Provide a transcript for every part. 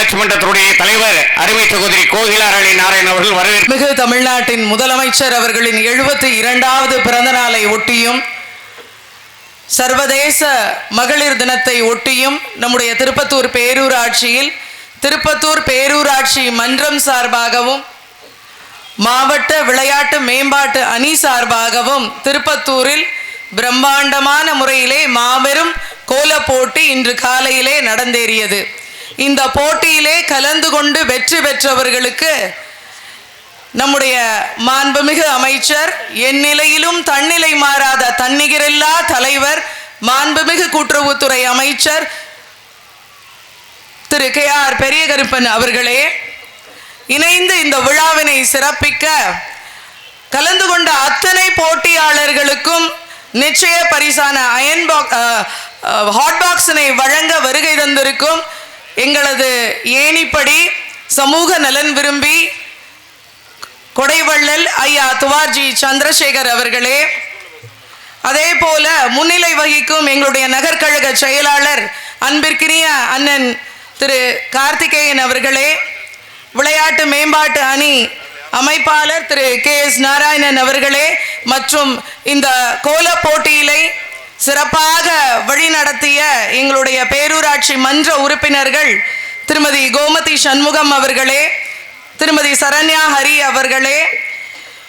ஊராட்சி மன்றத்தினுடைய தலைவர் அருமை சகோதரி கோகிலாராணி நாராயணன் அவர்கள் வரவேற்பு. மிகு தமிழ்நாட்டின் முதலமைச்சர் அவர்களின் 72வது பிறந்த நாளை ஒட்டியும் சர்வதேச மகளிர் தினத்தை ஒட்டியும் நம்முடைய திருப்பத்தூர் பேரூராட்சியில் திருப்பத்தூர் பேரூராட்சி மன்றம் சார்பாகவும் மாவட்ட விளையாட்டு மேம்பாட்டு அணி சார்பாகவும் திருப்பத்தூரில் பிரம்மாண்டமான முறையிலே மாபெரும் கோல போட்டி இன்று காலையிலே நடந்தேறியது. இந்த போட்டியிலே கலந்து கொண்டு வெற்றி பெற்றவர்களுக்கு நம்முடைய மாண்புமிகு அமைச்சர், என் நிலையிலும் தன்னிலை மாறாத தன்னிகரில்லா தலைவர், மாண்புமிகு கூட்டுறவுத்துறை அமைச்சர் திரு KR பெரியகருப்பன் அவர்களே இணைந்து இந்த விழாவினை சிறப்பிக்க கலந்து கொண்ட அத்தனை போட்டியாளர்களுக்கும் நிச்சய பரிசான ஹாட் பாக்ஸினை வழங்க வருகை தந்திருக்கும் எங்களது ஏணிப்படி சமூக நலன் விரும்பி கொடைவள்ளல் ஐயா துவார்ஜி சந்திரசேகர் அவர்களே, அதே போல முன்னிலை வகிக்கும் எங்களுடைய நகர்கழக செயலாளர் அன்பிற்கினிய அண்ணன் திரு கார்த்திகேயன் அவர்களே, விளையாட்டு மேம்பாட்டு அணி அமைப்பாளர் திரு KS நாராயணன் அவர்களே, மற்றும் இந்த கோல போட்டியிலை சிறப்பாக வழிநடத்திய எங்களுடைய பேரூராட்சி மன்ற உறுப்பினர்கள் திருமதி கோமதி சண்முகம் அவர்களே, திருமதி சரண்யா ஹரி அவர்களே,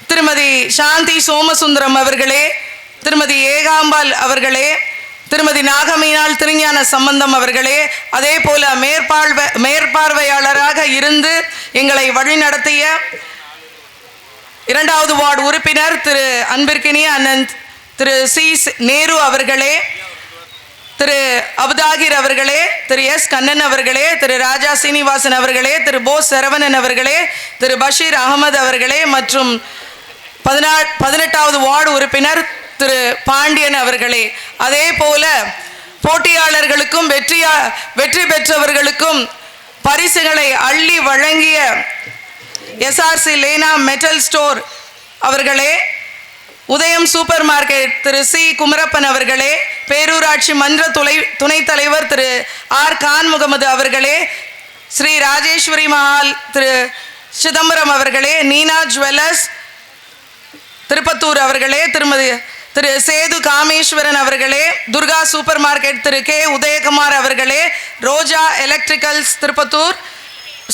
திருமதி சாந்தி சோமசுந்தரம் அவர்களே, திருமதி ஏகாம்பால் அவர்களே, திருமதி நாகமீனாள் திருஞான சம்பந்தம் அவர்களே, அதே போல மேற்பார்வையாளராக இருந்து எங்களை வழிநடத்திய 2வது வார்டு உறுப்பினர் திரு அன்பிற்கினிய அண்ணன் திரு C நேரு அவர்களே, திரு அபுதாகிர் அவர்களே, திரு S கண்ணன் அவர்களே, திரு ராஜா சீனிவாசன் அவர்களே, திரு போஸ் சரவணன் அவர்களே, திரு பஷீர் அகமது அவர்களே, மற்றும் 18வது வார்டு உறுப்பினர் திரு பாண்டியன் அவர்களே, அதே போல போட்டியாளர்களுக்கும் வெற்றி பெற்றவர்களுக்கும் பரிசுகளை அள்ளி வழங்கிய SRC லேனா மெட்டல் ஸ்டோர் அவர்களே, உதயம் சூப்பர் மார்க்கெட் திரு C குமரப்பன் அவர்களே, பேரூராட்சி மன்ற துணைத் தலைவர் திரு R கான் முகமது அவர்களே, ஸ்ரீ ராஜேஸ்வரி மஹால் திரு சிதம்பரம் அவர்களே, நீனா ஜுவல்லர்ஸ் திருப்பத்தூர் அவர்களே, திரு சேது காமேஸ்வரன் அவர்களே, துர்கா சூப்பர் மார்க்கெட் திரு K உதயகுமார் அவர்களே, ரோஜா எலக்ட்ரிக்கல்ஸ் திருப்பத்தூர்,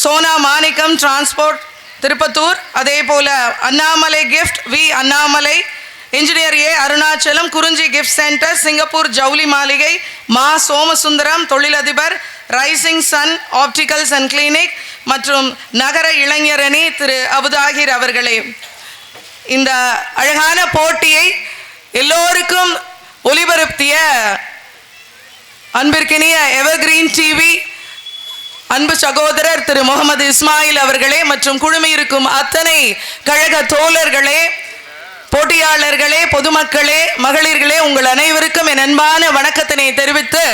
சோனா மாணிக்கம் டிரான்ஸ்போர்ட் திருப்பத்தூர், அதே போல Annamalai gift V Annamalai, engineer A Arunachalam, Kurinji gift centre, Singapore ஜவுளி மாளிகை, மா சோமசுந்தரம் தொழிலதிபர், rising sun opticals and clinic மற்றும் நகர இளைஞரணி திரு அபுதாகிர் அவர்களே. இந்த அழகான போட்டியை எல்லோருக்கும் ஒளிபரப்பிய அன்பிற்கினிய எவர்கிரீன் டிவி அன்பு சகோதரர் திரு முகமது இஸ்மாயில் அவர்களே, மற்றும் குழுமி இருக்கும் அத்தனை கழக தோழர்களே, போட்டியாளர்களே, பொதுமக்களே, மகளிர்களே, உங்கள் அனைவருக்கும் என் அன்பான வணக்கத்தினை தெரிவித்து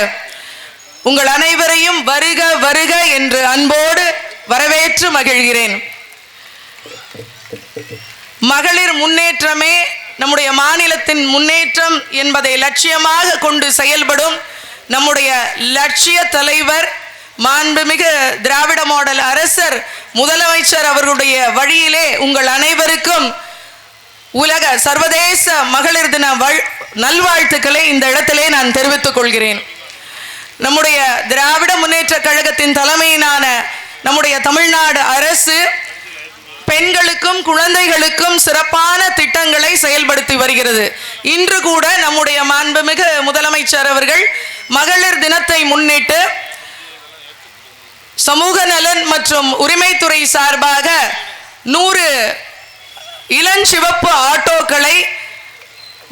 உங்கள் அனைவரையும் வருக வருக என்று அன்போடு வரவேற்று மகிழ்கிறேன். மகளிர் முன்னேற்றமே நம்முடைய மாநிலத்தின் முன்னேற்றம் என்பதை லட்சியமாக கொண்டு செயல்படும் நம்முடைய லட்சிய தலைவர் மாண்புமிகு திராவிட மாடல் அரசர் முதலமைச்சர் அவர்களுடைய வழியிலே உங்கள் அனைவருக்கும் உலக சர்வதேச மகளிர் தின நல்வாழ்த்துக்களை இந்த இடத்திலே நான் தெரிவித்துக் கொள்கிறேன். நம்முடைய திராவிட முன்னேற்ற கழகத்தின் தலைமையிலான நம்முடைய தமிழ்நாடு அரசு பெண்களுக்கும் குழந்தைகளுக்கும் சிறப்பான திட்டங்களை செயல்படுத்தி வருகிறது. இன்று கூட நம்முடைய மாண்புமிகு முதலமைச்சர் அவர்கள் மகளிர் தினத்தை முன்னிட்டு சமூக நலன் மற்றும் உரிமைத்துறை சார்பாக 100 இளஞ்சிவப்பு ஆட்டோக்களை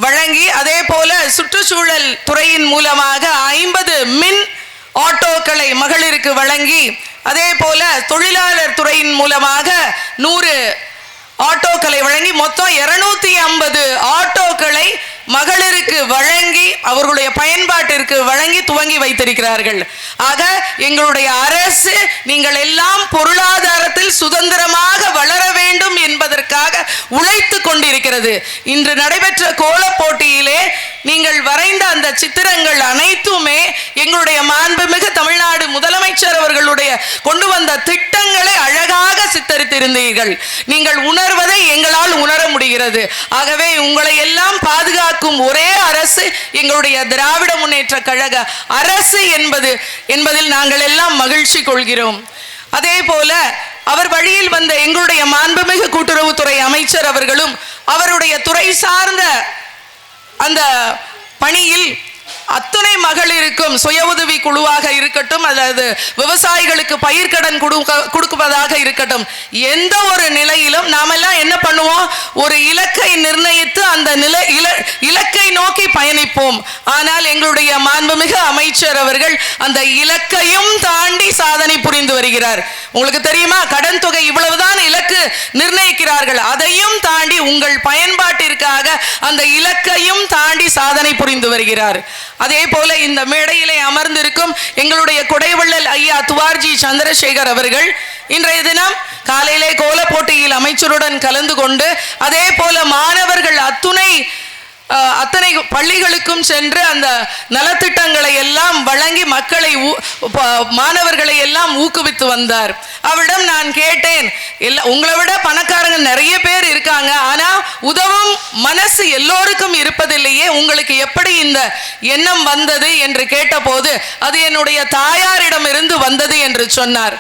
வழங்கி, அதே போல சுற்றுச்சூழல் துறையின் மூலமாக 50 மின் ஆட்டோக்களை மகளிருக்கு வழங்கி, அதே போல தொழிலாளர் துறையின் மூலமாக 100 ஆட்டோக்களை வழங்கி மொத்தம் 250 ஆட்டோக்களை மகளிருக்கு வழங்கி அவர்களுடைய பயன்பாட்டிற்கு வழங்கி துவங்கி வைத்திருக்கிறார்கள். ஆக எங்களுடைய அரசு நீங்கள் எல்லாம் பொருளாதாரத்தில் சுதந்திரமாக வளர வேண்டும் என்பதற்காக உழைத்து கொண்டிருக்கிறது. இன்று நடைபெற்ற கோல போட்டியிலே நீங்கள் வரைந்த அந்த சித்திரங்கள் அனைத்துமே எங்களுடைய மாண்புமிகு தமிழ்நாடு முதலமைச்சர் முதலமைச்சர் அவர்களுடைய கொண்டு வந்த திட்டங்களை அழகாக சித்தரித்திருந்தீர்கள். நீங்கள் உணர்வதை எங்களால் உணர முடிகிறது. ஆகவே உங்களை எல்லாம் பாதுகாக்கும் ஒரே அரசு எங்களுடைய திராவிட முன்னேற்ற கழக அரசு என்பதில் நாங்கள் எல்லாம் மகிழ்ச்சி கொள்கிறோம். அதே போல அவர் வழியில் வந்த எங்களுடைய மாண்புமிகு கூட்டுறவுத்துறை அமைச்சர் அவர்களும் அவருடைய துறை சார்ந்த அந்த பணியில் அத்துணை மகளிருக்கும் சுய உதவி குழுவாக இருக்கட்டும் அல்லது விவசாயிகளுக்கு பயிர்க்கடன் கொடுப்பதாக இருக்கட்டும், எந்த ஒரு நிலையிலும் நாமெல்லாம் என்ன பண்ணுவோம், ஒரு இலக்கை நிர்ணயித்து அந்த இலக்கை நோக்கி பயணிப்போம். ஆனால் எங்களுடைய மாண்புமிகு அமைச்சர் அவர்கள் அந்த இலக்கையும் தாண்டி சாதனை புரிந்து வருகிறார். உங்களுக்கு தெரியுமா, கடன் தொகை இவ்வளவுதான் இலக்கு நிர்ணயிக்கிறார்கள், அதையும் தாண்டி உங்கள் பயன்பாட்டிற்காக அந்த இலக்கையும் தாண்டி சாதனை புரிந்து வருகிறார். அதே போல இந்த மேடையிலே அமர்ந்திருக்கும் எங்களுடைய கொடைவள்ளல் ஐயா துவார்ஜி சந்திரசேகர் அவர்கள் இன்றைய தினம் காலையிலே கோல போட்டியில் அமைச்சருடன் கலந்து கொண்டு அதே போல மாணவர்கள் அத்தனை பள்ளிகளுக்கும் சென்று அந்த நலத்திட்டங்களை எல்லாம் வழங்கி மக்களை மாணவர்களை எல்லாம் ஊக்குவித்து வந்தார். அவரிடம் நான் கேட்டேன், உங்களை விட பணக்காரங்க நிறைய பேர் இருக்காங்க, ஆனா உதவும் மனசு எல்லோருக்கும் இருப்பதில்லையே, உங்களுக்கு எப்படி இந்த எண்ணம் வந்தது என்று கேட்டபோது அது என்னுடைய தாயாரிடம் இருந்து வந்தது என்று சொன்னார்.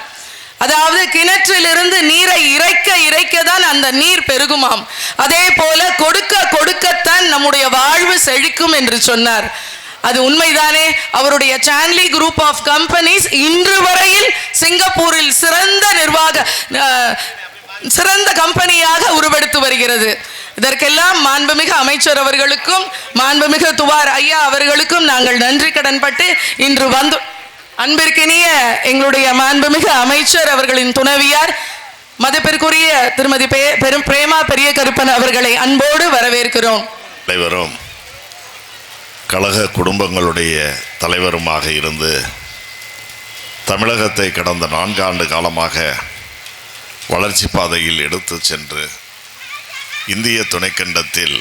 அதாவது கிணற்றிலிருந்து நீரை இறைக்க தான் அந்த நீர் பெருகுமாம். அதே போல கொடுக்கத்தான் நம்முடைய வாழ்வு செழிக்கும் என்று சொன்னார். அது உண்மைதானே? அவருடைய சான்லி குரூப் ஆஃப் கம்பெனிஸ் இன்று வரையில் சிங்கப்பூரில் சிறந்த கம்பெனியாக உருவெடுத்து வருகிறது. இதற்கெல்லாம் மாண்புமிகு அமைச்சர் அவர்களுக்கும் மாண்புமிகு துவார் ஐயா அவர்களுக்கும் நாங்கள் நன்றி கடன்பட்டு இன்று வந்து அன்பிற்கினிய எங்களுடைய மாண்புமிகு அமைச்சர் அவர்களின் துணைவியார் மதிப்பிற்குரிய திருமதி பிரேமா பெரிய கருப்பன் அவர்களை அன்போடு வரவேற்கிறோம். தலைவரும் கழக குடும்பங்களுடைய தலைவருமாக இருந்து தமிழகத்தை கடந்த 4 ஆண்டு காலமாக வளர்ச்சி பாதையில் எடுத்து சென்று இந்திய துணைக்கண்டத்தில்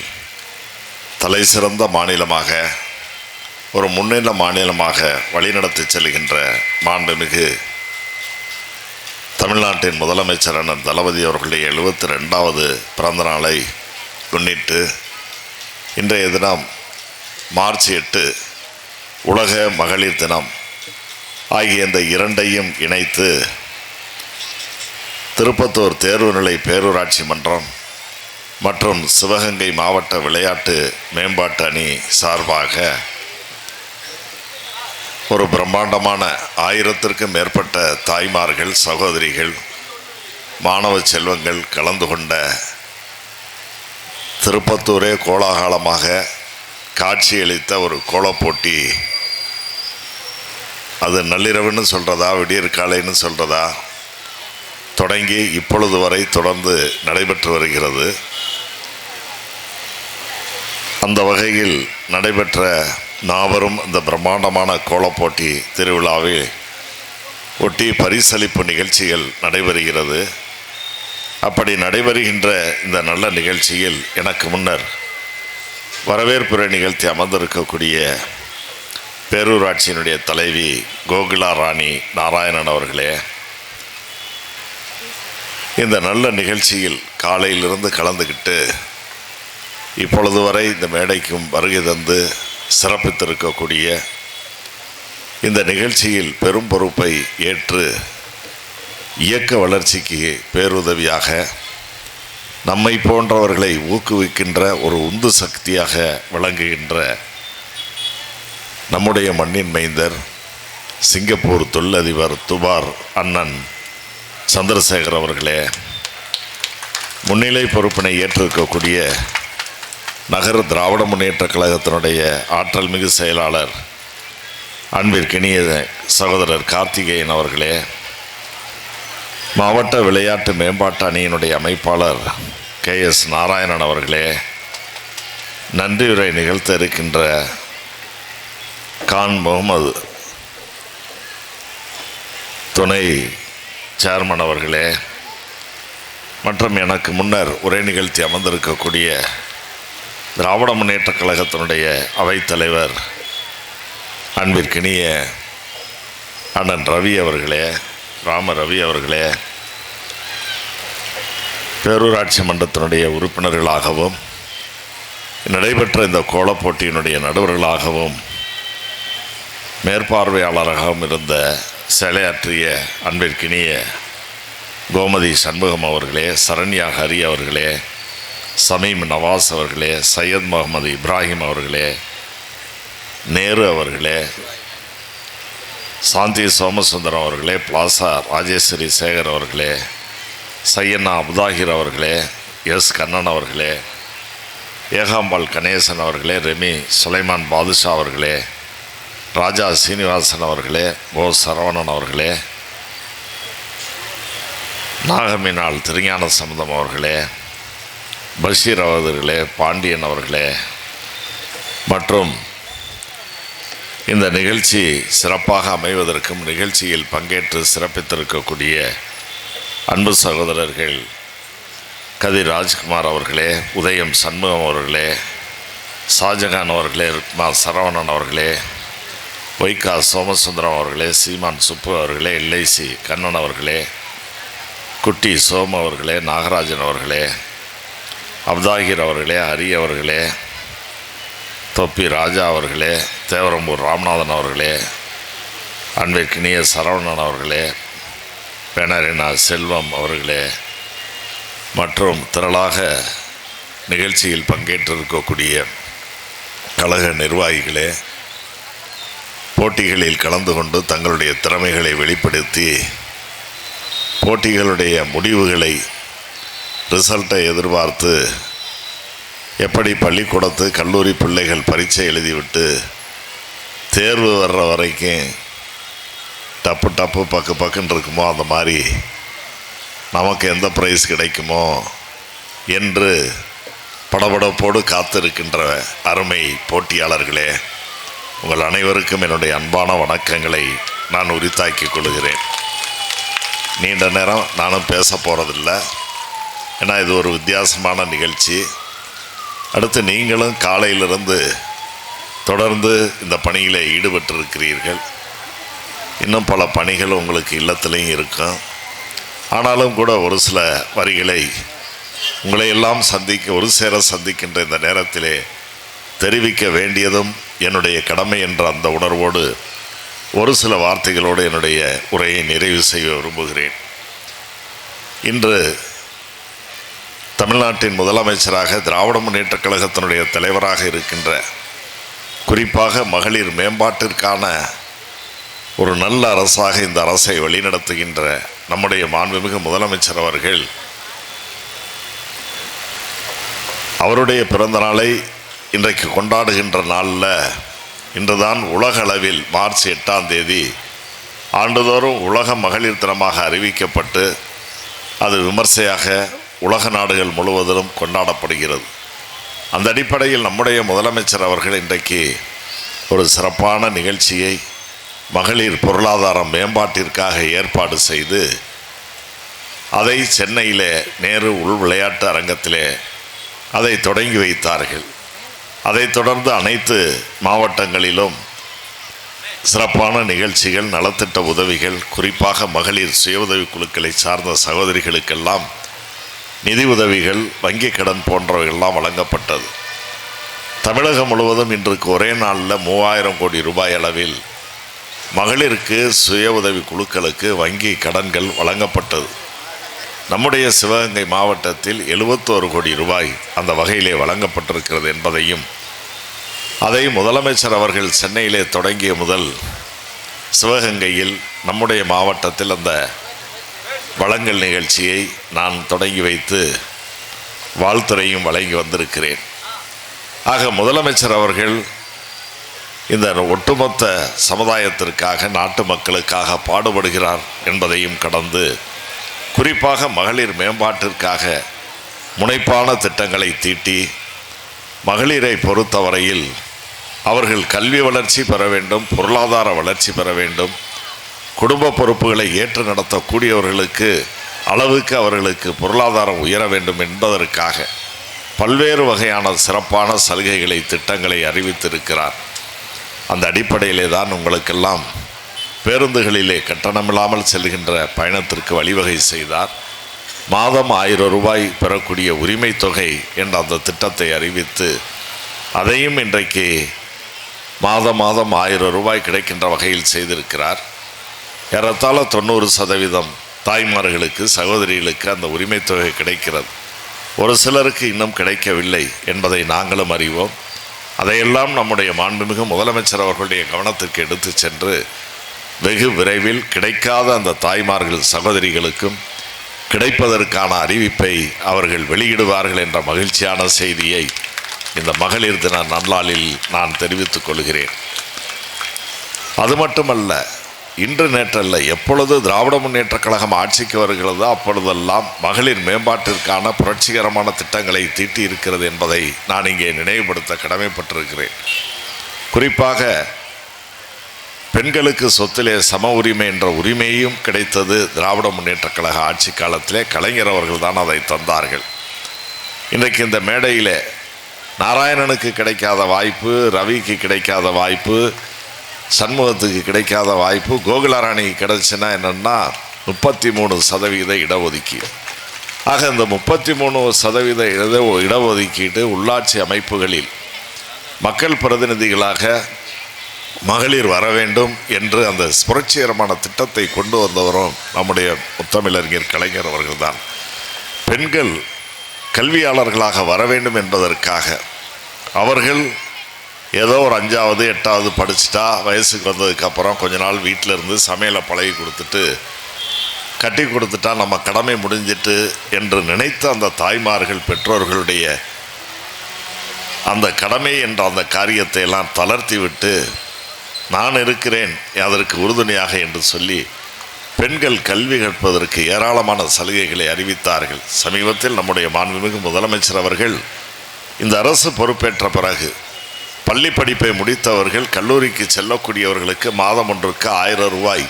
தலை சிறந்த மாநிலமாக ஒரு முன்னிலை மாநிலமாக வழிநடத்தி செல்கின்ற மாண்புமிகு தமிழ்நாட்டின் முதலமைச்சர் அண்ணன் தளபதி அவர்களுடைய 72வது பிறந்த நாளை முன்னிட்டு இன்றைய தினம் மார்ச் 8 உலக மகளிர் தினம் ஆகிய இந்த இரண்டையும் இணைத்து திருப்பத்தூர் தேர்வுநிலை பேரூராட்சி மன்றம் மற்றும் சிவகங்கை மாவட்ட விளையாட்டு மேம்பாட்டு அணி சார்பாக ஒரு பிரம்மாண்டமான 1000க்கும் மேற்பட்ட தாய்மார்கள், சகோதரிகள், மாணவ செல்வங்கள் கலந்து கொண்ட திருப்பத்தூரே கோலாகலமாக காட்சியளித்த ஒரு கோலப்போட்டி. அது நள்ளிரவுன்னு சொல்கிறதா விடியற் காலைன்னு சொல்கிறதா தொடங்கி இப்பொழுது வரை தொடர்ந்து நடைபெற்று வருகிறது. அந்த வகையில் நடைபெற்ற நாவரும் இந்த பிரம்மாண்டமான கோலப்போட்டி திருவிழாவில் ஒட்டி பரிசளிப்பு நிகழ்ச்சிகள் நடைபெறுகிறது. அப்படி நடைபெறுகின்ற இந்த நல்ல நிகழ்ச்சியில் எனக்கு முன்னர் வரவேற்புரை நிகழ்த்தி அமர்ந்திருக்கக்கூடிய பேரூராட்சியினுடைய தலைவி கோகுலா ராணி நாராயணன் அவர்களே, இந்த நல்ல நிகழ்ச்சியில் காலையிலிருந்து கலந்துக்கிட்டு இப்பொழுது வரை இந்த மேடைக்கும் வருகை தந்து சிறப்பித்திருக்கக்கூடிய இந்த நிகழ்ச்சியில் பெரும் பொறுப்பை ஏற்று இயக்க வளர்ச்சிக்கு பேருதவியாக நம்மை போன்றவர்களை ஊக்குவிக்கின்ற ஒரு உந்து சக்தியாக விளங்குகின்ற நம்முடைய மண்ணின் மைந்தர் சிங்கப்பூர் தொழிலதிபர் துபார் அண்ணன் சந்திரசேகர் அவர்களே, முன்னிலை பொறுப்பினை ஏற்றிருக்கக்கூடிய நகர திராவிட முன்னேற்ற கழகத்தினுடைய ஆற்றல் மிகு செயலாளர் அன்பிற்கினிய சகோதரர் கார்த்திகேயன் அவர்களே, மாவட்ட விளையாட்டு மேம்பாட்டு அணியினுடைய அமைப்பாளர் KS நாராயணன் அவர்களே, நன்றியுரை நிகழ்த்த இருக்கின்ற கான் முகமது துணை சேர்மன் அவர்களே, மற்றும் எனக்கு முன்னர் உரை நிகழ்த்தி அமர்ந்திருக்கக்கூடிய திராவிட முன்னேற்ற கழகத்தினுடைய அவைத்தலைவர் அன்பிற்கினிய அண்ணன் ரவி அவர்களே, ராம ரவி அவர்களே, பேரூராட்சி மன்றத்தினுடைய உறுப்பினர்களாகவும் நடைபெற்ற இந்த கோலப் போட்டியினுடைய நடுவர்களாகவும் மேற்பார்வையாளராகவும் இருந்த செயலாற்றிய அன்பிற்கினிய கோமதி சண்முகம் அவர்களே, சரண்யா ஹரி அவர்களே, சமீம் நவாஸ் அவர்களே, சையத் முகமது இப்ராஹிம் அவர்களே, நேரு அவர்களே, சாந்தி சோமசுந்தரம் அவர்களே, பிளாசா ராஜேஸ்வரி சேகர் அவர்களே, சையண்ணா அபுதாகிர் அவர்களே, எஸ் கண்ணன் அவர்களே, ஏகாம்பாள் கணேசன் அவர்களே, ரெமி சுலைமான் பாதுஷா அவர்களே, ராஜா சீனிவாசன் அவர்களே, ஓ சரவணன் அவர்களே, நாகமீனாள் திருஞான சம்பந்தம் அவர்களே, பஷீர் அவர்களே, பாண்டியன் அவர்களே மற்றும் இந்த நிகழ்ச்சி சிறப்பாக அமைவதற்கும் நிகழ்ச்சியில் பங்கேற்று சிறப்பித்திருக்கக்கூடிய அன்பு சகோதரர்கள் கதிர் ராஜ்குமார் அவர்களே, உதயம் சண்முகம் அவர்களே, ஷாஜகான் அவர்களே, ருக்மா சரவணன் அவர்களே, வைகா சோமசுந்தரம் அவர்களே, சீமான் சுப்பு அவர்களே, எல்ஐசி கண்ணன் அவர்களே, குட்டி சோம அவர்களே, நாகராஜன் அவர்களே, அப்தாகிர் அவர்களே, ஹரி அவர்களே, தொப்பி ராஜா அவர்களே, தேவரம்பூர் ராமநாதன் அவர்களே, அன்பிற்கினிய சரவணன் அவர்களே, பேனரினா செல்வம் அவர்களே மற்றும் திரளாக நிகழ்ச்சியில் பங்கேற்றிருக்கக்கூடிய கழக நிர்வாகிகளே, போட்டிகளில் கலந்து கொண்டு தங்களுடைய திறமைகளை வெளிப்படுத்தி போட்டிகளுடைய முடிவுகளை ரிசல்ட்டை எதிர்பார்த்து எப்படி பள்ளிக்கூடத்து கல்லூரி பிள்ளைகள் பரீட்சை எழுதிவிட்டு தேர்வு வர்ற வரைக்கும் டப்பு டப்பு பக்கு பக்குன்னு இருக்குமோ அந்த மாதிரி நமக்கு எந்த ப்ரைஸ் கிடைக்குமோ என்று படபடப்போடு காத்திருக்கின்ற அருமை போட்டியாளர்களே, உங்கள் அனைவருக்கும் என்னுடைய அன்பான வணக்கங்களை நான் உரித்தாக்கிக் கொள்கிறேன். நீண்ட நேரம் நானும் பேச போகிறதில்ல, ஏன்னா இது ஒரு வித்தியாசமான நிகழ்ச்சி. அடுத்து நீங்களும் காலையிலிருந்து தொடர்ந்து இந்த பணியில் ஈடுபட்டிருக்கிறீர்கள். இன்னும் பல பணிகள் உங்களுக்கு இல்லத்திலையும் இருக்கும். ஆனாலும் கூட ஒரு சில வரிகளை உங்களை எல்லாம் ஒரு சேர சந்திக்கின்ற இந்த நேரத்திலே தெரிவிக்க வேண்டியதும் என்னுடைய கடமை என்ற அந்த உணர்வோடு ஒரு சில வார்த்தைகளோடு என்னுடைய உரையை நிறைவு செய்ய விரும்புகிறேன். இன்று தமிழ்நாட்டின் முதலமைச்சராக திராவிட முன்னேற்றக் கழகத்தினுடைய தலைவராக இருக்கின்ற, குறிப்பாக மகளிர் மேம்பாட்டிற்கான ஒரு நல்ல அரசாக இந்த அரசை வழிநடத்துகின்ற நம்முடைய மாண்புமிகு முதலமைச்சர் அவர்கள் அவருடைய பிறந்த நாளை இன்றைக்கு கொண்டாடுகின்ற நாளில் இன்றுதான் உலக அளவில் மார்ச் 8ஆம் தேதி ஆண்டுதோறும் உலக மகளிர் தினமாக அறிவிக்கப்பட்டு அது விமர்சையாக உலக நாடுகள் முழுவதிலும் கொண்டாடப்படுகிறது. அந்த அடிப்படையில் நம்முடைய முதலமைச்சர் அவர்கள் இன்றைக்கு ஒரு சிறப்பான நிகழ்ச்சியை மகளிர் பொருளாதார மேம்பாட்டிற்காக ஏற்பாடு செய்து அதை சென்னையிலே நேரு உள் விளையாட்டு அரங்கத்திலே அதை தொடங்கி வைத்தார்கள். அதைத் தொடர்ந்து அனைத்து மாவட்டங்களிலும் சிறப்பான நிகழ்ச்சிகள், நலத்திட்ட உதவிகள், குறிப்பாக மகளிர் சுய உதவி குழுக்களை சார்ந்த சகோதரிகளுக்கெல்லாம் நிதி உதவிகள், வங்கி கடன் போன்றவைகள்லாம் வழங்கப்பட்டது. தமிழகம் முழுவதும் இன்றைக்கு ஒரே நாளில் 3000 கோடி ரூபாய் அளவில் மகளிருக்கு சுய உதவி குழுக்களுக்கு வங்கி கடன்கள் வழங்கப்பட்டது. நம்முடைய சிவகங்கை மாவட்டத்தில் 71 கோடி ரூபாய் அந்த வகையிலே வழங்கப்பட்டிருக்கிறது என்பதையும், அதை முதலமைச்சர் அவர்கள் சென்னையிலே தொடங்கிய முதல் சிவகங்கையில் நம்முடைய மாவட்டத்தில் அந்த வழங்கல் நிகழ்ச்சியை நான் தொடங்கி வைத்து வாழ்த்துறையும் வழங்கி வந்திருக்கிறேன். ஆக முதலமைச்சர் அவர்கள் இந்த ஒட்டுமொத்த சமுதாயத்திற்காக, நாட்டு மக்களுக்காக பாடுபடுகிறார் என்பதையும் கடந்து, குறிப்பாக மகளிர் மேம்பாட்டிற்காக முனைப்பான திட்டங்களை தீட்டி மகளிரை பொறுத்தவரையில் அவர்கள் கல்வி வளர்ச்சி பெற வேண்டும், பொருளாதார வளர்ச்சி பெற வேண்டும், குடும்ப பொறுப்புகளை ஏற்று நடத்தக்கூடியவர்களுக்கு அளவுக்கு அவர்களுக்கு பொருளாதாரம் உயர வேண்டும் என்பதற்காக பல்வேறு வகையான சிறப்பான சலுகைகளை, திட்டங்களை அறிவித்திருக்கிறார். அந்த அடிப்படையிலே தான் உங்களுக்கெல்லாம் பேருந்துகளிலே கட்டணமில்லாமல் செல்கின்ற பயணத்திற்கு வழிவகை செய்தார். மாதம் 1000 ரூபாய் பெறக்கூடிய உரிமை தொகை என்ற அந்த திட்டத்தை அறிவித்து அதையும் இன்றைக்கு மாதம் 1000 ரூபாய் கிடைக்கின்ற வகையில் செய்திருக்கிறார். ஏறத்தாழ 90% தாய்மார்களுக்கு, சகோதரிகளுக்கு அந்த உரிமை தொகை கிடைக்கிறது. ஒரு சிலருக்கு இன்னும் கிடைக்கவில்லை என்பதை நாங்களும் அறிவோம். அதையெல்லாம் நம்முடைய மாண்புமிகு முதலமைச்சர் அவர்களுடைய கவனத்திற்கு எடுத்து சென்று வெகு விரைவில் கிடைக்காத அந்த தாய்மார்கள், சகோதரிகளுக்கும் கிடைப்பதற்கான அறிவிப்பை அவர்கள் வெளியிடுவார்கள் என்ற மகிழ்ச்சியான செய்தியை இந்த மகளிர் தின நன்னாளில் நான் தெரிவித்துக் கொள்கிறேன். அது மட்டுமல்ல, இன்று நேற்றல்ல, எப்பொழுது திராவிட முன்னேற்றக் கழகம் ஆட்சிக்கு வருகிறதோ அப்பொழுதெல்லாம் மகளிர் மேம்பாட்டிற்கான புரட்சிகரமான திட்டங்களை தீட்டி இருக்கிறது என்பதை நான் இங்கே நினைவுபடுத்த கடமைப்பட்டிருக்கிறேன். குறிப்பாக பெண்களுக்கு சொத்திலே சம உரிமை என்ற உரிமையும் கிடைத்தது திராவிட முன்னேற்றக் கழக ஆட்சி காலத்திலே. கலைஞர் அவர்கள் தான் அதை தந்தார்கள். இன்றைக்கு இந்த மேடையிலே நாராயணனுக்கு கிடைக்காத வாய்ப்பு, ரவிக்கு கிடைக்காத வாய்ப்பு, சண்முகத்துக்கு கிடைக்காத வாய்ப்பு கோகுலாராணிக்கு கிடைச்சுன்னா என்னென்னா 33% இடஒதுக்கீடு. ஆக இந்த 33% இடஒதுக்கீடு உள்ளாட்சி அமைப்புகளில் மக்கள் பிரதிநிதிகளாக மகளிர் வர வேண்டும் என்று அந்த புரட்சிகரமான திட்டத்தை கொண்டு வந்தவரும் நம்முடைய முத்தமிழறிஞர் கலைஞர் அவர்கள்தான். பெண்கள் கல்வியாளர்களாக வர வேண்டும் என்பதற்காக அவர்கள் ஏதோ ஒரு 5வது 8வது படிச்சுட்டா வயசுக்கு வந்ததுக்கப்புறம் கொஞ்ச நாள் வீட்டில் இருந்து சமையலை பழகி கொடுத்துட்டு கட்டி கொடுத்துட்டா நம்ம கடமை முடிஞ்சிட்டு என்று நினைத்த அந்த தாய்மார்கள், பெற்றோர்களுடைய அந்த கடமை என்ற அந்த காரியத்தை எல்லாம் தளர்த்தி விட்டு நான் இருக்கிறேன் அதற்கு உறுதுணையாக என்று சொல்லி பெண்கள் கல்வி கற்பதற்கு ஏராளமான சலுகைகளை அறிவித்தார்கள். சமீபத்தில் நம்முடைய மாண்புமிகு முதலமைச்சர் அவர்கள் இந்த அரசு பொறுப்பேற்ற பிறகு பள்ளி படிப்பை முடித்தவர்கள் கல்லூரிக்கு செல்லக்கூடியவர்களுக்கு மாதம் ஒன்றுக்கு 1000 ரூபாய்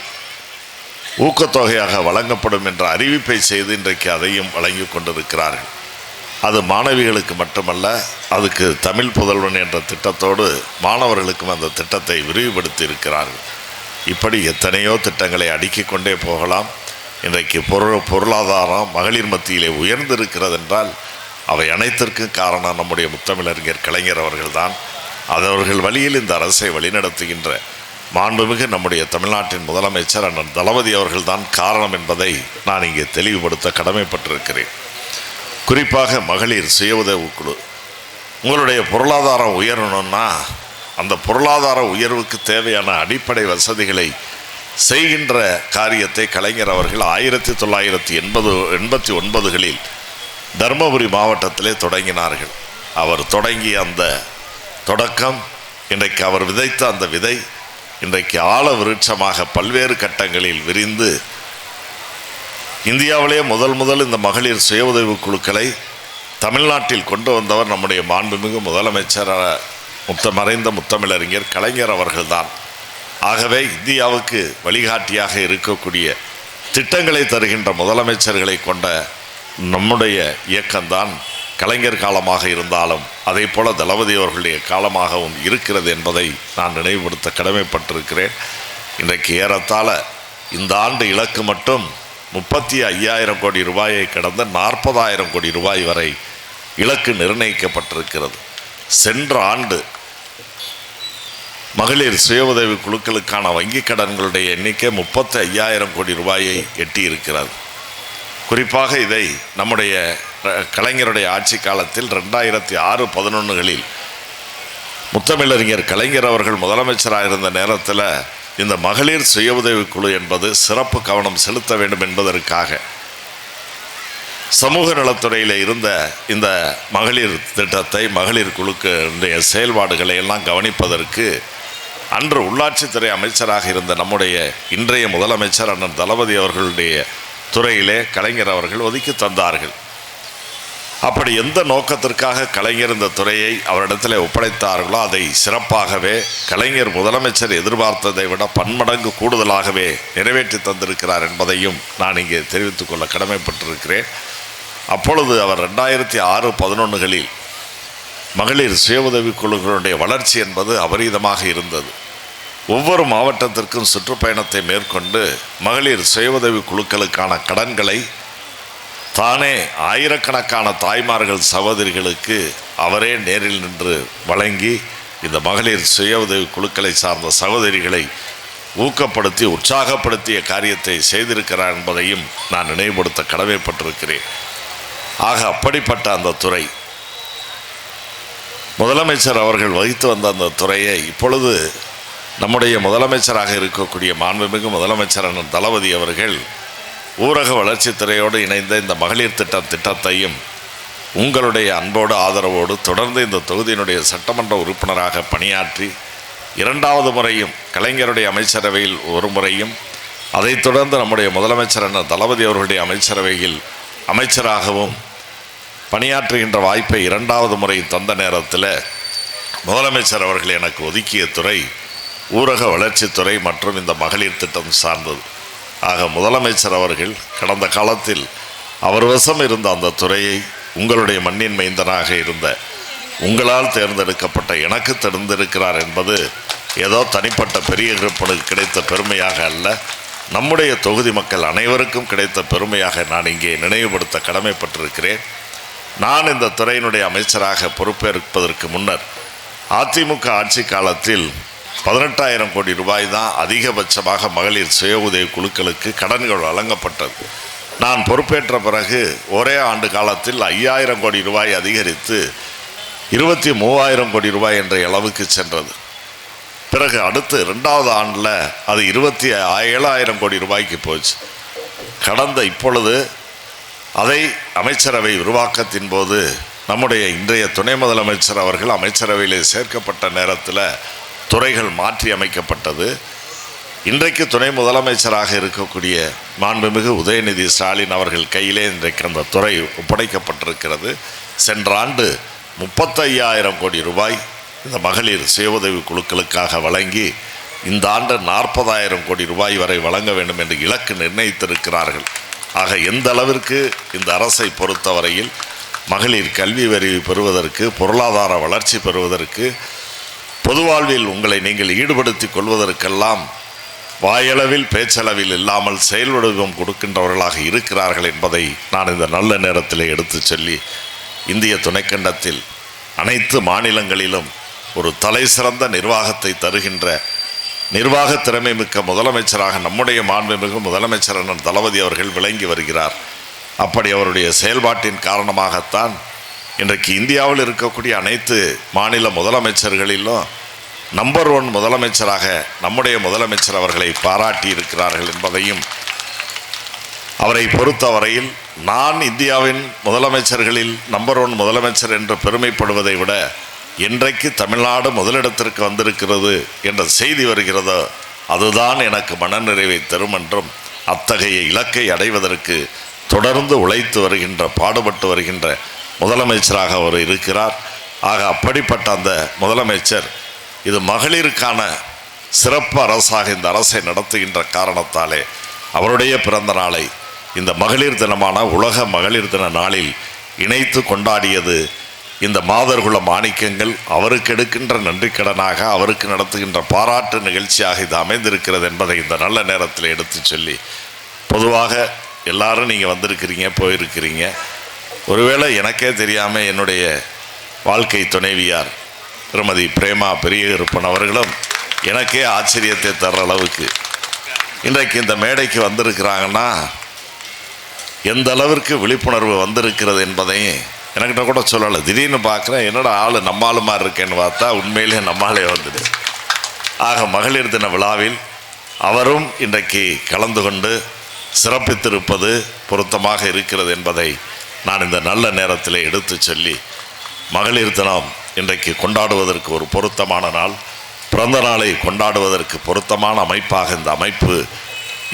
ஊக்கத்தொகையாக வழங்கப்படும் என்ற அறிவிப்பை செய்து இன்றைக்கு அதையும் வழங்கி கொண்டிருக்கிறார்கள். அது மாணவிகளுக்கு மட்டுமல்ல, அதுக்கு தமிழ் புதல்வன் என்ற திட்டத்தோடு மாணவர்களுக்கும் அந்த திட்டத்தை விரிவுபடுத்தி இருக்கிறார்கள். இப்படி எத்தனையோ திட்டங்களை அடுக்கிக் கொண்டே போகலாம். இன்றைக்கு பொருளாதாரம் மகளிர் மத்தியிலே உயர்ந்திருக்கிறது என்றால் அவை அனைத்திற்கும் காரணம் நம்முடைய முத்தமிழறிஞர் கலைஞர் அவர்கள்தான். அவர்கள் வழியில் இந்த அரசை வழிநடத்துகின்ற மாண்புமிகு நம்முடைய தமிழ்நாட்டின் முதலமைச்சர் அண்ணன் தளபதி அவர்கள்தான் காரணம் என்பதை நான் இங்கே தெளிவுபடுத்த கடமைப்பட்டிருக்கிறேன். குறிப்பாக மகளிர் சுய உதவிக்குழு, உங்களுடைய பொருளாதாரம் உயரணும்னா அந்த பொருளாதார உயர்வுக்கு தேவையான அடிப்படை வசதிகளை செய்கின்ற காரியத்தை கலைஞர் அவர்கள் 1989களில் தர்மபுரி மாவட்டத்திலே தொடங்கினார்கள். அவர் தொடங்கிய அந்த தொடக்கம், இன்றைக்கு அவர் விதைத்த அந்த விதை இன்றைக்கு ஆழ விருட்சமாக பல்வேறு கட்டங்களில் விரிந்து இந்தியாவிலே முதல் இந்த மகளிர் சுய உதவி குழுக்களை தமிழ்நாட்டில் கொண்டு வந்தவர் நம்முடைய மாண்புமிகு முதலமைச்சர் மறைந்த முத்தமிழறிஞர் கலைஞர் அவர்கள்தான். ஆகவே இந்தியாவுக்கு வழிகாட்டியாக இருக்கக்கூடிய திட்டங்களை தருகின்ற முதலமைச்சர்களை கொண்ட நம்முடைய இயக்கம்தான் கலைஞர் காலமாக இருந்தாலும் அதே போல தளபதி அவர்களுடைய காலமாகவும் இருக்கிறது என்பதை நான் நினைவுபடுத்த கடமைப்பட்டிருக்கிறேன். இன்றைக்கு ஏறத்தாழ இந்த ஆண்டு இலக்கு மட்டும் 35,000 கோடி ரூபாயை கடந்த 40,000 கோடி ரூபாய் வரை இலக்கு நிர்ணயிக்கப்பட்டிருக்கிறது. சென்ற ஆண்டு மகளிர் சுய உதவி குழுக்களுக்கான வங்கிக் கடன்களுடைய எண்ணிக்கை 35,000 கோடி ரூபாயை எட்டியிருக்கிறது. குறிப்பாக இதை நம்முடைய கலைஞருடைய ஆட்சி காலத்தில் 2006-11களில் முத்தமிழறிஞர் கலைஞர் அவர்கள் முதலமைச்சராக இருந்த நேரத்தில் இந்த மகளிர் சுய உதவி குழு என்பது சிறப்பு கவனம் செலுத்த வேண்டும் என்பதற்காக சமூக நலத்துறையில் இருந்த இந்த மகளிர் திட்டத்தை, மகளிர் குழுக்களுடைய செயல்பாடுகளை எல்லாம் கவனிப்பதற்கு அன்று உள்ளாட்சித்துறை அமைச்சராக இருந்த நம்முடைய இன்றைய முதலமைச்சர் அண்ணன் தளபதி அவர்களுடைய துறையிலே கலைஞர் அவர்கள் ஒதுக்கி தந்தார்கள். அப்படி எந்த நோக்கத்திற்காக கலைஞர் இந்த துறையை அவரிடத்தில் ஒப்படைத்தார்களோ அதை சிறப்பாகவே கலைஞர் முதலமைச்சர் எதிர்பார்த்ததை விட பன்மடங்கு கூடுதலாகவே நிறைவேற்றி தந்திருக்கிறார் என்பதையும் நான் இங்கே தெரிவித்துக் கொள்ள கடமைப்பட்டிருக்கிறேன். அப்பொழுது அவர் 2006-11களில் மகளிர் சுய உதவி குழுக்களுடைய வளர்ச்சி என்பது அபரீதமாக இருந்தது. ஒவ்வொரு மாவட்டத்திற்கும் சுற்றுப்பயணத்தை மேற்கொண்டு மகளிர் சுய உதவி குழுக்களுக்கான கடன்களை தானே ஆயிரக்கணக்கான தாய்மார்கள் சகோதரிகளுக்கு அவரே நேரில் நின்று வழங்கி இந்த மகளிர் சுய உதவி குழுக்களை சார்ந்த சகோதரிகளை ஊக்கப்படுத்தி உற்சாகப்படுத்திய காரியத்தை செய்திருக்கிறார் என்பதையும் நான் நினைவுபடுத்த கடமைப்பட்டிருக்கிறேன். ஆக அப்படிப்பட்ட அந்த துறை முதலமைச்சர் அவர்கள் வகித்து வந்த அந்த துறையை இப்பொழுது நம்முடைய முதலமைச்சராக இருக்கக்கூடிய மாண்புமிகு முதலமைச்சர் அண்ணன் தளபதி அவர்கள் ஊரக வளர்ச்சித்துறையோடு இணைந்த இந்த மகளிர் திட்டத்தையும் உங்களுடைய அன்போடு ஆதரவோடு தொடர்ந்து இந்த தொகுதியினுடைய சட்டமன்ற உறுப்பினராக பணியாற்றி 2வது முறையும் கலைஞருடைய அமைச்சரவையில் ஒரு முறையும் அதைத் தொடர்ந்து நம்முடைய முதலமைச்சர் அண்ணன் தளபதி அவர்களுடைய அமைச்சரவையில் அமைச்சராகவும் பணியாற்றுகின்ற வாய்ப்பை 2வது முறை தந்த நேரத்தில் முதலமைச்சர் அவர்கள் எனக்கு ஒதுக்கிய துறை ஊரக வளர்ச்சித்துறை மற்றும் இந்த மகளிர் திட்டம் சார்ந்தது. ஆக முதலமைச்சர் அவர்கள் கடந்த காலத்தில் அவர் வசம் இருந்த அந்த துறையை உங்களுடைய மண்ணின் மைந்தனாக இருந்த உங்களால் தேர்ந்தெடுக்கப்பட்ட எனக்கு தேர்ந்தெடுக்கிறார் என்பது ஏதோ தனிப்பட்ட பெரிய கிருப்பனுக்கு கிடைத்த பெருமையாக அல்ல, நம்முடைய தொகுதி மக்கள் அனைவருக்கும் கிடைத்த பெருமையாக நான் இங்கே நினைவுபடுத்த கடமைப்பட்டிருக்கிறேன். நான் இந்த துறையினுடைய அமைச்சராக பொறுப்பேற்பதற்கு முன்னர் அதிமுக ஆட்சி காலத்தில் 18,000 கோடி ரூபாய் தான் அதிகபட்சமாக மகளிர் சுய உதவி குழுக்களுக்கு கடன்கள் வழங்கப்பட்டது. நான் பொறுப்பேற்ற பிறகு ஒரே ஆண்டு காலத்தில் 5,000 கோடி ரூபாய் அதிகரித்து 23,000 கோடி ரூபாய் என்ற அளவுக்கு சென்றது. பிறகு அடுத்து 2வது ஆண்டில் அது 27,000 கோடி ரூபாய்க்கு போச்சு. இப்பொழுது அதை அமைச்சரவை உருவாக்கத்தின் போது நம்முடைய இன்றைய துணை முதலமைச்சர் அவர்கள் அமைச்சரவையிலே சேர்க்கப்பட்ட நேரத்தில் துறைகள் மாற்றி அமைக்கப்பட்டது. இன்றைக்கு துணை முதலமைச்சராக இருக்கக்கூடிய மாண்புமிகு உதயநிதி ஸ்டாலின் அவர்கள் கையிலே இன்றைக்கு அந்த துறை ஒப்படைக்கப்பட்டிருக்கிறது. சென்ற ஆண்டு 35,000 கோடி ரூபாய் இந்த மகளிர் சுய உதவி குழுக்களுக்காக வழங்கி இந்த ஆண்டு 40,000 கோடி ரூபாய் வரை வழங்க வேண்டும் என்று இலக்கு நிர்ணயித்திருக்கிறார்கள். ஆக எந்த அளவிற்கு இந்த அரசை பொறுத்தவரையில் மகளிர் கல்வி அறிவு பெறுவதற்கு, பொருளாதார வளர்ச்சி பெறுவதற்கு, பொது வாழ்வில் உங்களை நீங்கள் ஈடுபடுத்திக் கொள்வதற்கெல்லாம் வாயளவில் பேச்சளவில் இல்லாமல் செயல் வடிவம் கொடுக்கின்றவர்களாக இருக்கிறார்கள் என்பதை நான் இந்த நல்ல நேரத்தில் எடுத்து சொல்லி, இந்திய துணைக்கண்டத்தில் அனைத்து மாநிலங்களிலும் ஒரு தலை சிறந்த நிர்வாகத்தை தருகின்ற நிர்வாக திறமை மிக்க முதலமைச்சராக நம்முடைய மாண்புமிகு முதலமைச்சர் அண்ணன் தளபதி அவர்கள் விளங்கி வருகிறார். அப்படி அவருடைய செயல்பாட்டின் காரணமாகத்தான் இன்றைக்கு இந்தியாவில் இருக்கக்கூடிய அனைத்து மாநில முதலமைச்சர்களிலும் நம்பர் 1 முதலமைச்சராக நம்முடைய முதலமைச்சர் அவர்களை பாராட்டி இருக்கிறார்கள் என்பதையும், அவரை பொறுத்தவரையில் நான் இந்தியாவின் முதலமைச்சர்களில் நம்பர் 1 முதலமைச்சர் என்று பெருமைப்படுவதை விட இன்றைக்கு தமிழ்நாடு முதலிடத்திற்கு வந்திருக்கிறது என்ற செய்தி வருகிறதோ அதுதான் எனக்கு மனநிறைவை தரும் என்றும், அத்தகைய இலக்கை அடைவதற்கு தொடர்ந்து உழைத்து வருகின்ற பாடுபட்டு வருகின்ற முதலமைச்சராக அவர் இருக்கிறார். ஆக அப்படிப்பட்ட அந்த முதலமைச்சர் இது மகளிருக்கான சிறப்பு அரசாக இந்த அரசை நடத்துகின்ற காரணத்தாலே அவருடைய பிறந்த நாளை இந்த மகளிர் தினமான உலக மகளிர் தின நாளில் இணைத்து கொண்டாடியது இந்த மாதர்குல மாணிக்கங்கள் அவருக்கு எடுக்கின்ற நன்றிக்கடனாக, அவருக்கு நடத்துகின்ற பாராட்டு நிகழ்ச்சியாக இது அமைந்திருக்கிறது என்பதை இந்த நல்ல நேரத்தில் எடுத்து சொல்லி, பொதுவாக எல்லாரும் நீங்கள் வந்திருக்கிறீங்க, போயிருக்கிறீங்க. ஒருவேளை எனக்கே தெரியாமல் என்னுடைய வாழ்க்கை துணைவியார் திருமதி பிரேமா பெரியகருப்பன் அவர்களும் எனக்கே ஆச்சரியத்தை தர்ற அளவுக்கு இன்றைக்கு இந்த மேடைக்கு வந்திருக்கிறாங்கன்னா எந்த அளவிற்கு விழிப்புணர்வு வந்திருக்கிறது என்பதையும் எனக்கிட்ட கூட சொல்லலை. திடீர்னு பார்க்குறேன், என்னோட ஆள் நம்மாள் மாதிரி இருக்கேன்னு பார்த்தா உண்மையிலே நம்மாலே வந்துடு. ஆக மகளிர் தின விழாவில் அவரும் இன்றைக்கு கலந்து கொண்டு சிறப்பித்திருப்பது பொருத்தமாக இருக்கிறது என்பதை நான் இந்த நல்ல நேரத்தில் எடுத்து சொல்லி, மகளிர் தினம் இன்றைக்கு கொண்டாடுவதற்கு ஒரு பொருத்தமான நாள், பிறந்த நாளை கொண்டாடுவதற்கு பொருத்தமான அமைப்பாக இந்த அமைப்பு,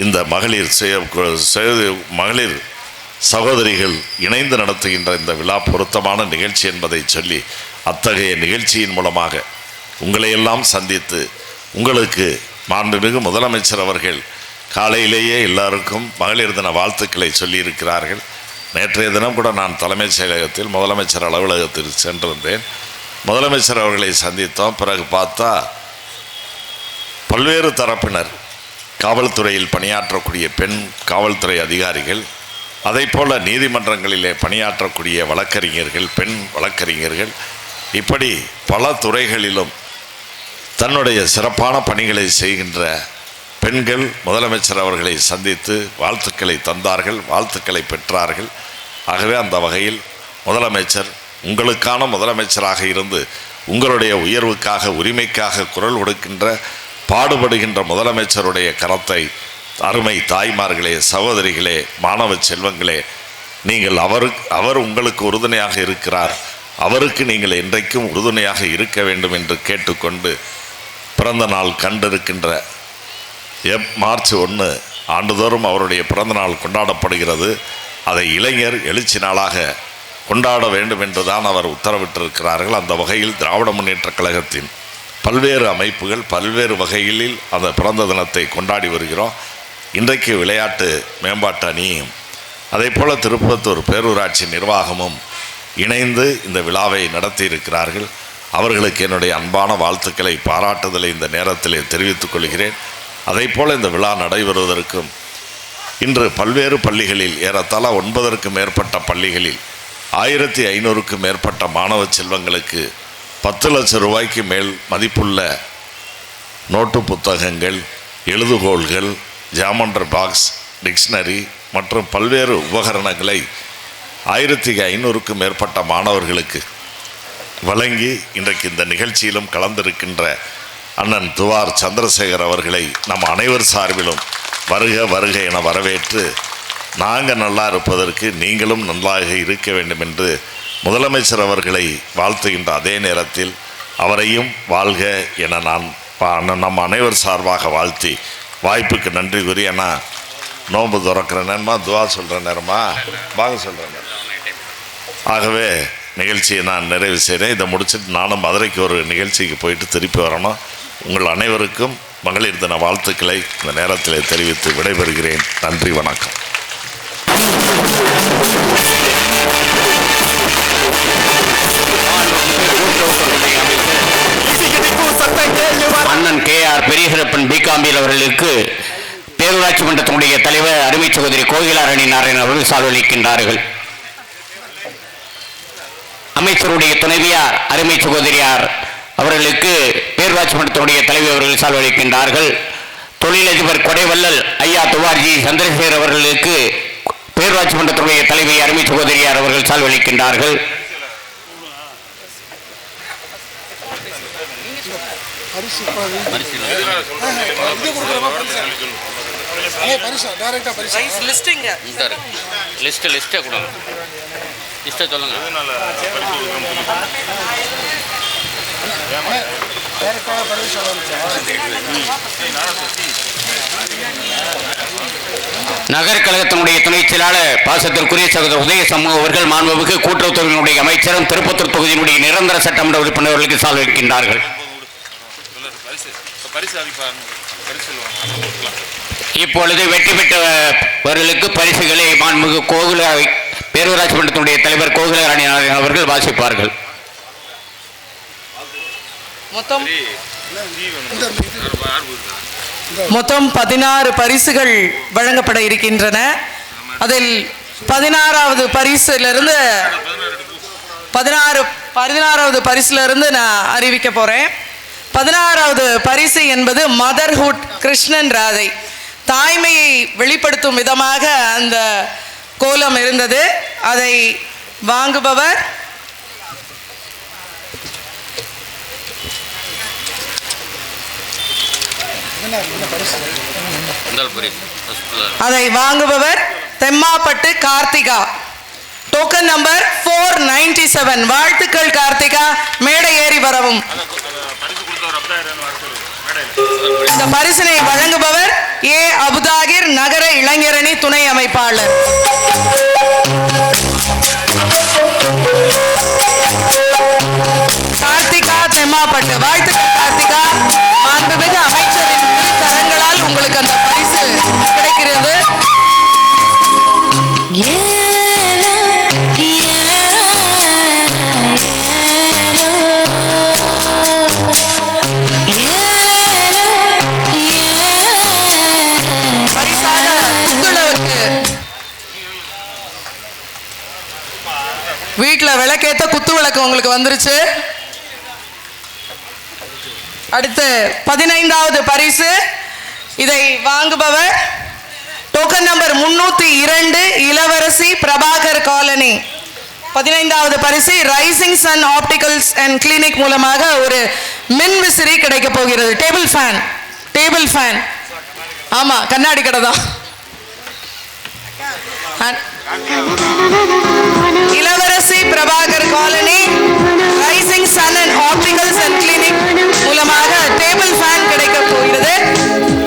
இந்த மகளிர் சகோதரிகள் இணைந்து நடத்துகின்ற இந்த விழா பொருத்தமான நிகழ்ச்சி என்பதை சொல்லி, அத்தகைய நிகழ்ச்சியின் மூலமாக உங்களையெல்லாம் சந்தித்து உங்களுக்கு மாண்புமிகு முதலமைச்சர் அவர்கள் காலையிலேயே எல்லாருக்கும் மகளிர் தின வாழ்த்துக்களை சொல்லியிருக்கிறார்கள். நேற்றைய தினம் கூட நான் தலைமைச் செயலகத்தில் முதலமைச்சர் அலுவலகத்தில் சென்றிருந்தேன். முதலமைச்சர் அவர்களை சந்தித்தோம். பிறகு பார்த்தா பல்வேறு தரப்பினர், காவல்துறையில் பணியாற்றக்கூடிய பெண் காவல்துறை அதிகாரிகள், அதைப்போல நீதிமன்றங்களிலே பணியாற்றக்கூடிய வழக்கறிஞர்கள், பெண் வழக்கறிஞர்கள், இப்படி பல துறைகளிலும் தன்னுடைய சிறப்பான பணிகளை செய்கின்ற பெண்கள் முதலமைச்சர் அவர்களை சந்தித்து வாழ்த்துக்களை தந்தார்கள், வாழ்த்துக்களை பெற்றார்கள். ஆகவே அந்த வகையில் முதலமைச்சர் உங்களுக்கான முதலமைச்சராக இருந்து உங்களுடைய உயர்வுக்காக, உரிமைக்காக குரல் கொடுக்கின்ற, பாடுபடுகின்ற முதலமைச்சருடைய கரத்தை அருமை தாய்மார்களே, சகோதரிகளே, மாணவ செல்வங்களே, நீங்கள் அவர் உங்களுக்கு உறுதுணையாக இருக்கிறார், அவருக்கு நீங்கள் என்றைக்கும் உறுதுணையாக இருக்க வேண்டும் என்று கேட்டுக்கொண்டு, பிறந்த நாள் கண்டிருக்கின்ற மார்ச் 1 ஆண்டுதோறும் அவருடைய பிறந்த நாள் கொண்டாடப்படுகிறது. அதை இளைஞர் எழுச்சி நாளாக கொண்டாட வேண்டும் என்றுதான் அவர் உத்தரவிட்டிருக்கிறார்கள். அந்த வகையில் திராவிட முன்னேற்றக் கழகத்தின் பல்வேறு அமைப்புகள் பல்வேறு வகைகளில் அந்த பிறந்த தினத்தை கொண்டாடி வருகிறோம். இன்றைக்கு விளையாட்டு மேம்பாட்டு அணியும் அதே போல் திருப்பத்தூர் பேரூராட்சி நிர்வாகமும் இணைந்து இந்த விழாவை நடத்தி இருக்கிறார்கள். அவர்களுக்கு என்னுடைய அன்பான வாழ்த்துக்களை, பாராட்டுதலை இந்த நேரத்திலே தெரிவித்துக் கொள்கிறேன். அதே போல் இந்த விழா நடைபெறுவதற்கும் இன்று பல்வேறு பள்ளிகளில் ஏறத்தாழ 9க்கும் மேற்பட்ட பள்ளிகளில் 1500க்கும் மேற்பட்ட மாணவ செல்வங்களுக்கு 10 லட்சம் ரூபாய்க்கு மேல் மதிப்புள்ள நோட்டு புத்தகங்கள், எழுதுகோள்கள், ஜாமெண்ட்ரி பாக்ஸ், டிக்ஷனரி மற்றும் பல்வேறு உபகரணங்களை 1500க்கும் மேற்பட்ட மாணவர்களுக்கு வழங்கி இன்றைக்கு இந்த நிகழ்ச்சியிலும் கலந்திருக்கின்ற அண்ணன் துவார் சந்திரசேகர் அவர்களை நம் அனைவர் சார்பிலும் வருக வருக என வரவேற்று, நாங்கள் நல்லா இருப்பதற்கு நீங்களும் நன்றாக இருக்க வேண்டும் என்று முதலமைச்சர் அவர்களை வாழ்த்துகின்ற அதே நேரத்தில் அவரையும் வாழ்க என நான் நம் அனைவர் சார்பாக வாழ்த்தி வாய்ப்புக்கு நன்றி கூறி, ஏன்னா நோன்பு துறக்கிற நேரமா, துவா சொல்கிற நேரமா, வாங்க சொல்கிற நேரம். ஆகவே நிகழ்ச்சியை நான் நிறைவு செய்கிறேன். இதை முடிச்சுட்டு நானும் மதுரைக்கு ஒரு நிகழ்ச்சிக்கு போயிட்டு திருப்பி வரணும். உங்கள் அனைவருக்கும் மகளிர் தின வாழ்த்துக்களை இந்த நேரத்தில் தெரிவித்து விடைபெறுகிறேன். நன்றி, வணக்கம். அண்ணன் KR பெரியகரப்பன் பிகாம்பில் அவர்களுக்கு பேரூராட்சி மன்றத்தினுடைய தலைவர் அருமை சகோதரி கோகிலாரணி நாராயணன் அவர்கள் சால்வளிக்கின்றார்கள். அமைச்சருடைய துணைவியார் அருமை சகோதரியார் அவர்களுக்கு பேரூராட்சி மன்றத்தினுடைய தலைவர் அவர்கள் சால்வளிக்கின்றார்கள். தொழிலதிபர் கொடைவள்ளல் ஐயா துவார்ஜி சந்திரசேகர் அவர்களுக்கு பேரூராட்சி மன்றத்தினுடைய தலைவி அருமை சகோதரியார் அவர்கள் சால்வளிக்கின்றார்கள். நகர் கழகத்தினுடைய துணை செயலாளர் பாசத்திற்குரிய சகோதரர் உதய சமூக அவர்கள் மாண்புமிகு கூட்டுறவுத்துறையினுடைய அமைச்சரும் திருப்பத்தூர் தொகுதியினுடைய நிரந்தர சட்டமன்ற உறுப்பினர்களுக்கு சால்வளிக்கின்றார்கள். இப்பொழுது வெற்றி பெற்றவர்களுக்கு பரிசுகளை மாண்புமிகு கோகுல பேரூராட்சி மன்றத்தினுடைய தலைவர் கோகுலராணி அவர்கள் வாசிப்பார்கள். மொத்தம் 16 பரிசுகள் வழங்கப்பட இருக்கின்றன. அதில் 16வது பரிசிலிருந்து 16வது பரிசிலிருந்து நான் அறிவிக்க போறேன். 16வது பரிசு என்பது மதர்ஹுட் கிருஷ்ணன் ராதை, தாய்மையை வெளிப்படுத்தும் விதமாக அந்த கோலம் இருந்தது. அதை வாங்குபவர் தெம்மாப்பட்டு கார்த்திகா, டோக்கன் நம்பர் 497. வாழ்த்துக்கள் கார்த்திகா, மேடை ஏறி வரவும். இந்த பரிசினை வழங்குபவர் ஏ அபுதாகிர், நகர இளைஞரணி துணை அமைப்பாளர். கார்த்திகா தெம்மாப்பட்டு, வாழ்த்துக்கள் கார்த்திகா. மாண்புமிகு அமைச்சரின் கரங்களால் உங்களுக்கு அந்த பரிசு கிடைக்கிறது. வீட்டில் விளக்கேற்ற குத்து விளக்கு உங்களுக்கு வந்துருச்சு. அடுத்து 15வது பரிசு. இதை வாங்குபவர் டோக்கன் நம்பர் 302 இளவரசி பிரபாகர் காலனி. 15வது பரிசு rising sun opticals and clinic மூலமாக ஒரு மின் விசிறி கிடைக்க போகிறது. Table fan. ஆமா, கண்ணாடி கடை தான். Ilavarasi Prabhakar colony rising sun and opticals and clinic மூலமாக டேபிள் ஃபேன் கிடைக்க போகிறது.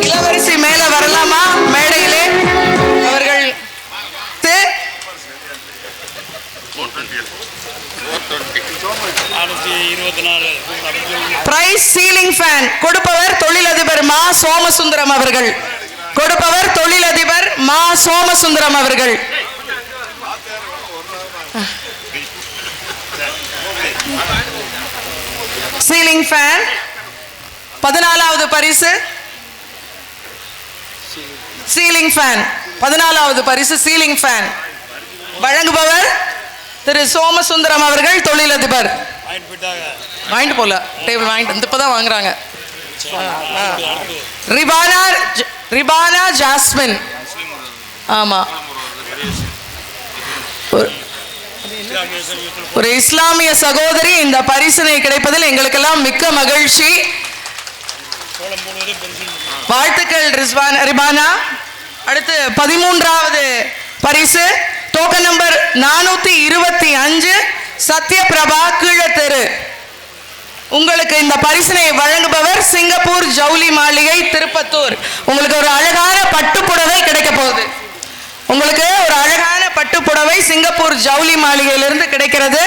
இளவரசி மேல வரலாமா? மேடையிலே அவர்கள் பிரைஸ் சீலிங் ஃபேன் கொடுப்பவர் தொழிலதிபர் மா சோமசுந்தரம் அவர்கள். Ceiling fan. 14வது பரிசு சீலிங் ஃபேன். 14வது பரிசு சீலிங் ஃபேன் வழங்குபவர் திரு சோமசுந்தரம் அவர்கள், தொழிலதிபர். வாங்கிட்டு போல டேபிள் வாங்கிட்டு இப்பதான் வாங்குறாங்க. ரிபானா ஜாஸ்மின். ஆமா, ஒரு இஸ்லாமிய சகோதரி. இந்த பரிசினை கிடைப்பதில் எங்களுக்கெல்லாம் மிக்க மகிழ்ச்சி. வாழ்த்துக்கள் ரிபானா. அடுத்து 13வது பரிசு டோக்கன் நம்பர் 425 சத்யபிரபா கீழத்தெரு. உங்களுக்கு இந்த பரிசினை வழங்குபவர் சிங்கப்பூர் ஜவுளி மாளிகை திருப்பத்தூர். உங்களுக்கு ஒரு அழகான பட்டுப்புடவை கிடைக்க போகுது. உங்களுக்கு ஒரு அழகான பட்டுப்புடவை சிங்கப்பூர் ஜவுளி மாளிகையிலிருந்து கிடைக்கிறது.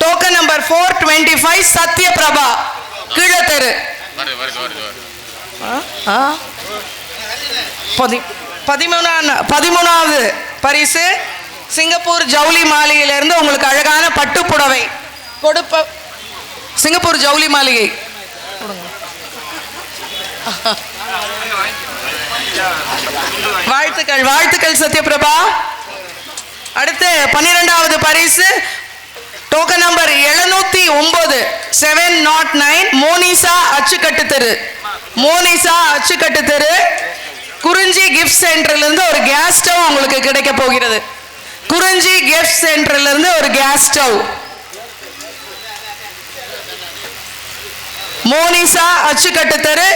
டோக்கன் நம்பர் 425 சத்யபிரபா கீழத்தெரு. 13வது பரிசு சிங்கப்பூர் ஜவுளி மாளிகையிலிருந்து உங்களுக்கு அழகான பட்டுப்புடவை கொடுப்ப சிங்கப்பூர் ஜவுளி மாளிகை. வாழ்த்துக்கள் சத்யபிரபா. அடுத்து 12வது பரிசு டோக்கன் நம்பர் 709 709 மோனிசா அச்சுக்கட்டு தெரு குறிஞ்சி கிஃப்ட் சென்டர்லேருந்து ஒரு கேஸ் ஸ்டவ் உங்களுக்கு கிடைக்க போகிறது. குறிஞ்சி கிஃப்ட் சென்டர்லேருந்து ஒரு கேஸ் ஸ்டவ். மோனிசா அச்சுக்கட்டு தெரு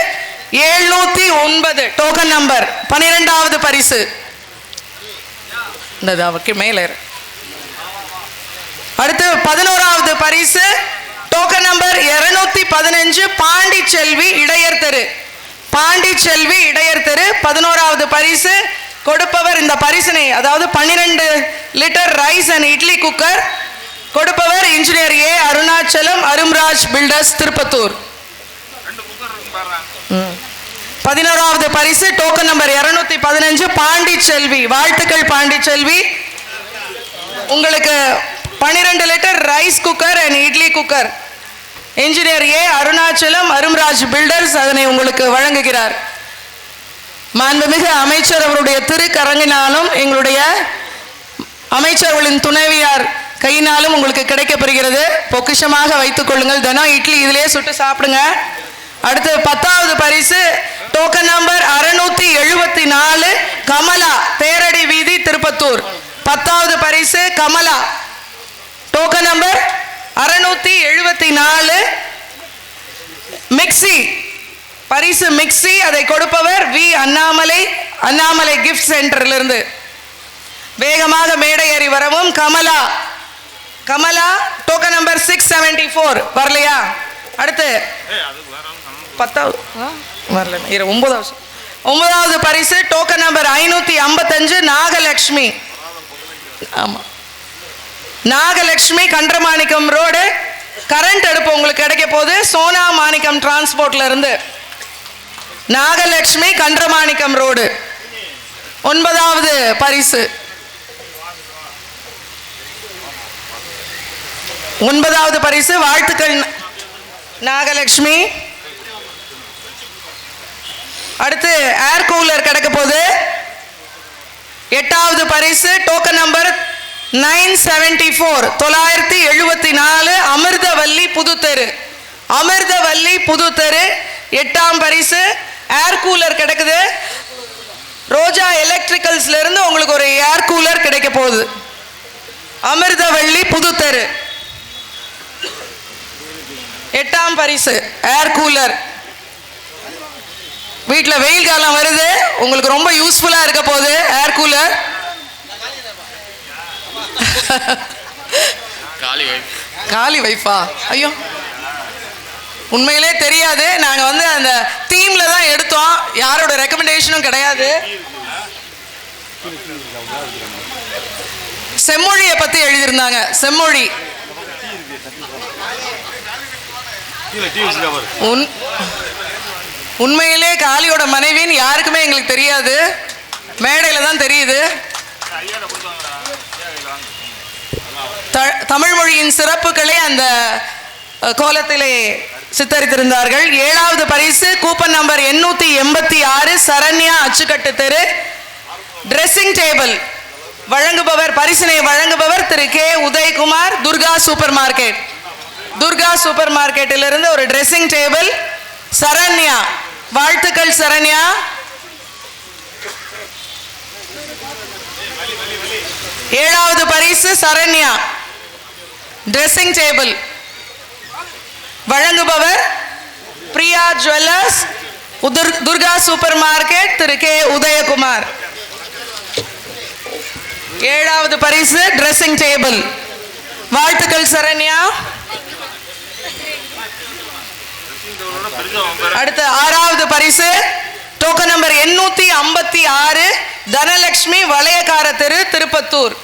709 டோக்கன் நம்பர். 12வது பரிசு மேலே. அடுத்து 11வது பரிசு டோக்கன் நம்பர் 215 பாண்டிச்செல்வி இடையர் தெரு. 11வது பரிசு கொடுப்பவர் இந்த பரிசினை, அதாவது 12 litre rice and idli cooker கொடுப்பவர் engineer A Arunachalam Arumraj builders Tirupathur. 11வது பரிசு டோக்கன் நம்பர் 215 பாண்டிச்செல்வி. வாழ்த்துக்கள் பாண்டிச்செல்வி. உங்களுக்கு 12 litre rice cooker and idli cooker engineer A Arunachalam Arumraj builders அதனை உங்களுக்கு வழங்குகிறார். மாண்புமிகு அமைச்சர் அவருடைய திருக்கரங்கினாலும் எங்களுடைய அமைச்சர்களின் துணைவியார் கையினாலும் உங்களுக்கு கிடைக்கப்பெறுகிறது. பொக்கிஷமாக வைத்துக் கொள்ளுங்கள். தினம் இட்லி இதிலே சுட்டு சாப்பிடுங்க. அடுத்து 10வது பரிசு டோக்கன் நம்பர் 674 கமலா தேரடி வீதி திருப்பத்தூர். 10வது பரிசு கமலா டோக்கன் நம்பர் 674 மிக்சி பரிசு மிக்சி. அதை கொடுப்பவர் வி அண்ணாமலை கிஃப்ட் சென்டரிலிருந்து. வேகமாக மேடை ஏறி வரவும் கமலா டோக்கன் நம்பர் 674 வரலையா? அடுத்து 9வது பரிசு டோக்கன் நம்பர் 555 நாகலட்சுமி. ஆமா, நாகலட்சுமி கன்றமாணிக்கம் ரோடு. கரண்ட் அடுப்பு உங்களுக்கு கிடைக்க போகுது சோனா மாணிக்கம் டிரான்ஸ்போர்ட்ல இருந்து. நாகலட்சுமி கன்றமாணிக்கம் ரோடு. 9வது பரிசு 9வது பரிசு. வாழ்த்துக்கள் நாகலட்சுமி. அடுத்து ஏர் கூலர் கிடைக்க போகுது. 8வது பரிசு டோக்கன் நம்பர் 974 974 அமிர்தவல்லி புதுத்தெரு. அமிர்தவல்லி புதுத்தெரு 8ஆம் பரிசு. ஏர் கூலர் கிடைக்குது. ரோஜா எலக்ட்ரிக்கல்ஸ்ல இருந்து உங்களுக்கு ஒரு ஏர் கூலர் கிடைக்க போகுது. அமிர்தவல்லி புதுத்தெரு 8ஆம் பரிசு ஏர் கூலர். வீட்டில் வெயில் காலம் வருது, உங்களுக்கு ரொம்ப யூஸ்ஃபுல்லா இருக்க போகுது ஏர் கூலர். காலி வைஃபா? ஐயோ, உண்மையிலே தெரியாது. நாங்க வந்து அந்த தீம்ல தான் எடுத்தோம், யாரோட ரெக்கமெண்டேஷனும் கிடையாது. செம்மொழியை பத்தி எழுதியிருந்தாங்க. செம்மொழி உண்மையிலே காளியோட மனைவின்னு யாருக்குமே எங்களுக்கு தெரியாது, மேடையில தான் தெரியுது. தமிழ் மொழியின் சிறப்புகளை அந்த கோலத்திலே சித்தரித்திருந்தார்கள். 7வது பரிசு கூப்பன் நம்பர் 886 சரண்யா அச்சுக்கட்டு தெரு. டிரெஸ்ஸிங் டேபிள் வழங்குபவர், பரிசினை வழங்குபவர் Thiru K Udayakumar, Durga super market. Durga super மார்க்கெட்டிலிருந்து ஒரு டிரெஸ்ஸிங் டேபிள். சரண்யா, வாழ்த்துக்கள் சரண்யா. 7வது பரிசு சரண்யா, டிரெஸ்ஸிங் டேபிள் வழங்குபவர் Priya jewellers, Durga super market, Thiru K Udayakumar. 7வது பரிசு டிரெஸ்ஸிங் டேபிள். வாழ்த்துக்கள் சரண்யா. அடுத்து 6வது பரிசு டோக்கன் நம்பர் 856 தனலட்சுமி வளையக்கார தெரு, Tiruppattur.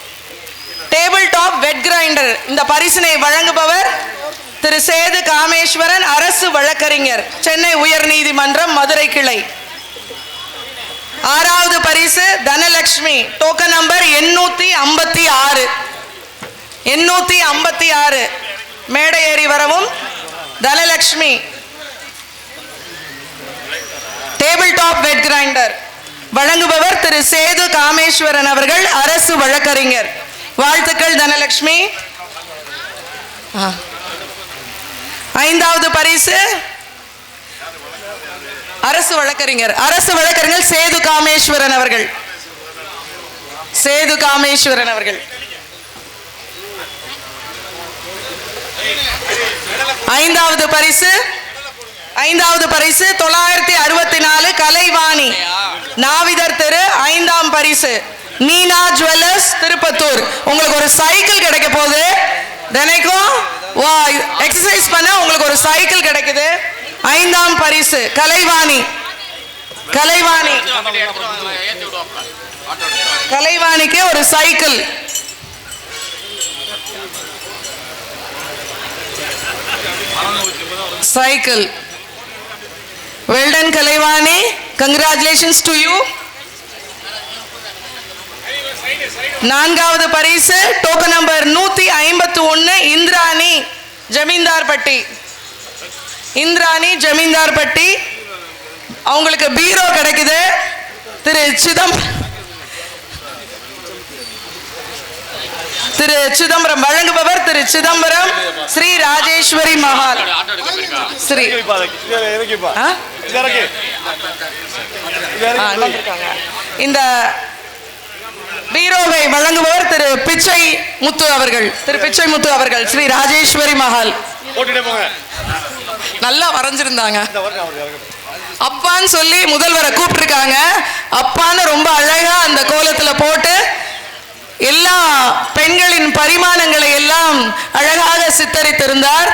Table top wet grinder. இந்த பரிசினை வழங்குபவர் திரு சேது காமேஸ்வரன், அரசு வழக்கறிஞர், சென்னை உயர் நீதிமன்றம் மதுரை கிளை. 6வது பரிசு தனலட்சுமி, டோக்கன் நம்பர் 856 856. மேடை ஏறி வரவும் Dhanalakshmi. Table top wet grinder வழங்குபவர் திரு சேது காமேஸ்வரன் அவர்கள், அரசு வழக்கறிஞர். வாழ்த்துக்கள் தனலட்சுமி. 5வது பரிசு அரசு வழக்கறிஞர், அரசு வழக்கறிஞர் சேது காமேஸ்வரன் அவர்கள். சேது காமேஸ்வரன் அவர்கள். 5வது பரிசு 964 கலைவாணி நாவிதர் தெரு, 5ஆம் பரிசு. நீனா ஜுவல்லர்ஸ், திருப்பத்தூர். உங்களுக்கு ஒரு சைக்கிள் கிடைக்க போகுது. தினைக்கும் எக்ஸசைஸ் பண்ண உங்களுக்கு ஒரு சைக்கிள் கிடைக்குது. 5ஆம் பரிசு கலைவாணி. கலைவாணிக்கு ஒரு cycle. Cycle. Well done Kalaivani. Congratulations to you. 4வது பரிசு டோக்கன் நம்பர் 151 இந்திராணி ஜமீன்தார்பட்டி. இந்திராணி ஜமீன்தார்பட்டி. அவங்களுக்கு பீரோ கிடைக்குது. திரு சிதம்பரம் வழங்குபவர் திரு சிதம்பரம் ஸ்ரீ ராஜேஸ்வரி மஹால். ஸ்ரீ இந்த பீரோவை வழங்குபவர் திரு பிச்சை முத்து அவர்கள். திரு பிச்சை முத்து அவர்கள், ஸ்ரீ ராஜேஸ்வரி மஹால். நல்லா வரைஞ்சிருந்தாங்க. அப்பான்னு சொல்லி முதல்வரை கூப்பிட்டுருக்காங்க. அப்பான்னு ரொம்ப அழகா அந்த கோலத்துல போட்டு எல்லா பெண்களின் பரிமாணங்களை எல்லாம் அழகாக சித்தரித்திருந்தார்.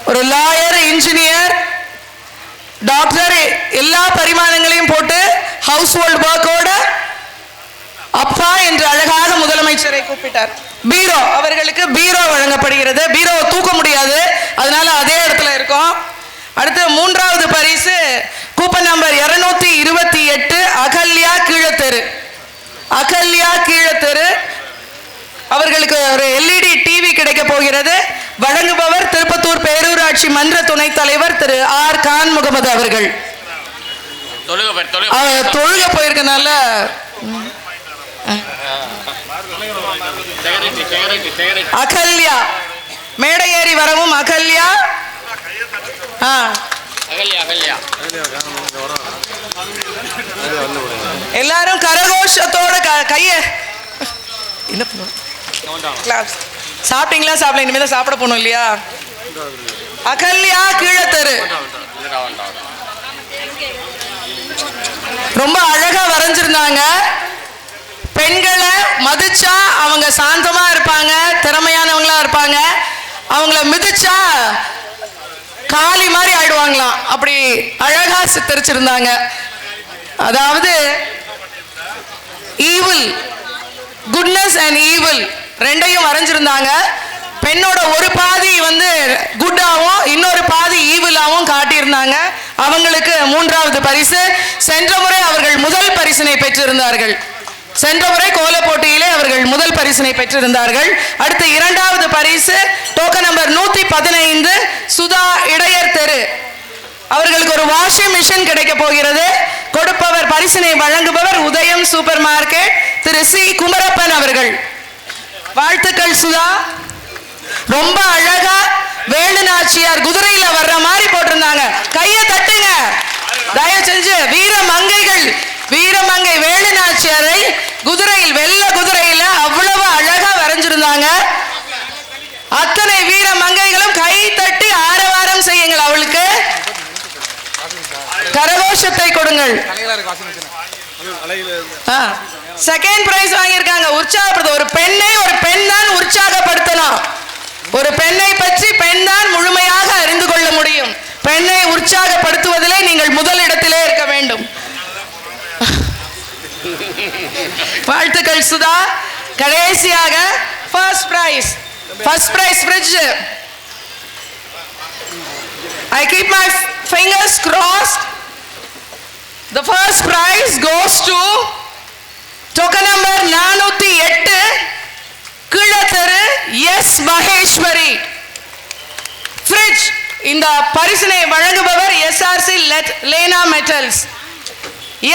ஒரு லாயர், இன்ஜினியர், டாக்டர் எல்லா பரிமாணங்களையும் போட்டு ஹவுஸ் ஹோல்ட் ஒர்க்கோட அப்பா என்று அழகாக முதலமைச்சரை கூப்பிட்டார். பீரோ, அவர்களுக்கு பீரோ வழங்கப்படுகிறது. பீரோவை தூக்க முடியாது, அதனால அதே இடத்துல இருக்கும். அடுத்து 3வது பரிசு கூப்பன் நம்பர் 228 அகல்யா கீழத்தெரு. அகல்யா கீழத்தெரு அவர்களுக்கு ஒரு LED டிவி கிடைக்க போகிறது. வழங்குபவர் திருப்பத்தூர் பேரூராட்சி மன்ற துணைத் தலைவர் திரு ஆர் கான் முகமது அவர்கள். தொழுக போயிருக்கனால அகல்யா மேடை ஏறி வரவும். அகல்யா. எல்லாரும் கரகோஷத்தோட கைய என்ன பண்ணுவோம்? சாப்பிட்டீங்களா? சாப்பிடல, இனிமேல் தான் சாப்பிட போகணும் இல்லையா? அகல்யா கீழத்தெரு ரொம்ப அழகா வரைஞ்சிருந்தாங்க. பெண்களை மதிச்சா அவங்க சாந்தமா இருப்பாங்க, திறமையானவங்களா இருப்பாங்க. அவங்கள மிதிச்சா காளி மாதிரி ஆயிடுவாங்களாம். அப்படி அழகா சித்தரிச்சிருந்தாங்க. அதாவது ஈவில், குட்னஸ் அண்ட் ஈவில் ரெண்டையும் வரைஞ்சிருந்தாங்க. பெண்ணோட ஒரு பாதி வந்து குட்டாவும் இன்னொரு பாதி ஈவிலாவும் காட்டியிருந்தாங்க. அவங்களுக்கு 3வது பரிசு. சென்ற முறை அவர்கள் முதல் பரிசினை பெற்றிருந்தார்கள். சென்ற முறை கோல போட்டியிலே அவர்கள் முதல் பரிசினை பெற்றிருந்தார்கள். அடுத்து 2வது பரிசு டோக்கன் நம்பர் 115 சுதா இடையர் தெரு. அவர்களுக்கு ஒரு வாஷிங் மிஷின் கிடைக்க போகிறது. கொடுப்பவர், பரிசினை வழங்குபவர் உதயம் சூப்பர் மார்க்கெட் திரு சி குமரப்பன் அவர்கள். வாழ்த்துக்கள் சுதா. ரொம்ப அழகா வேலுநாச்சியார் குதிரையில வர்ற மாதிரி போட்டிருந்தாங்க. கையை தட்டுங்க தயவு செஞ்சு. வீரமங்கை வேலுநாச்சியாரை குதிரையில், வெள்ள குதிரையில அவ்வளவு அழகா வரைஞ்சிருந்தாங்க. அத்தனை வீர மங்கைகளும் கை தட்டி ஆரவாரம் செய்யுங்கள். அவளுக்கு கரகோஷத்தை கொடுங்கள். செகண்ட் பிரைஸ் வாங்கியிருக்காங்க. உற்சாகப்படுத்த ஒரு பெண்ணை ஒரு பெண் தான் உற்சாகப்படுத்தணும். ஒரு பெண்ணை பற்றி பெண் தான் முழுமையாக அறிந்து கொள்ள முடியும். பெண்ணை உற்சாகப்படுத்துவதிலே நீங்கள் முதலிடத்திலே இருக்க வேண்டும். வாழ்த்துக்கள் சுதா. கடைசியாக first prize fridge. I keep my fingers crossed. The first prize goes to token number 408 கீழத்தெரு எஸ் மகேஸ்வரி. ஃப்ரிட்ஜ். இந்த பரிசினை வழங்குபவர் SRC Lena metals.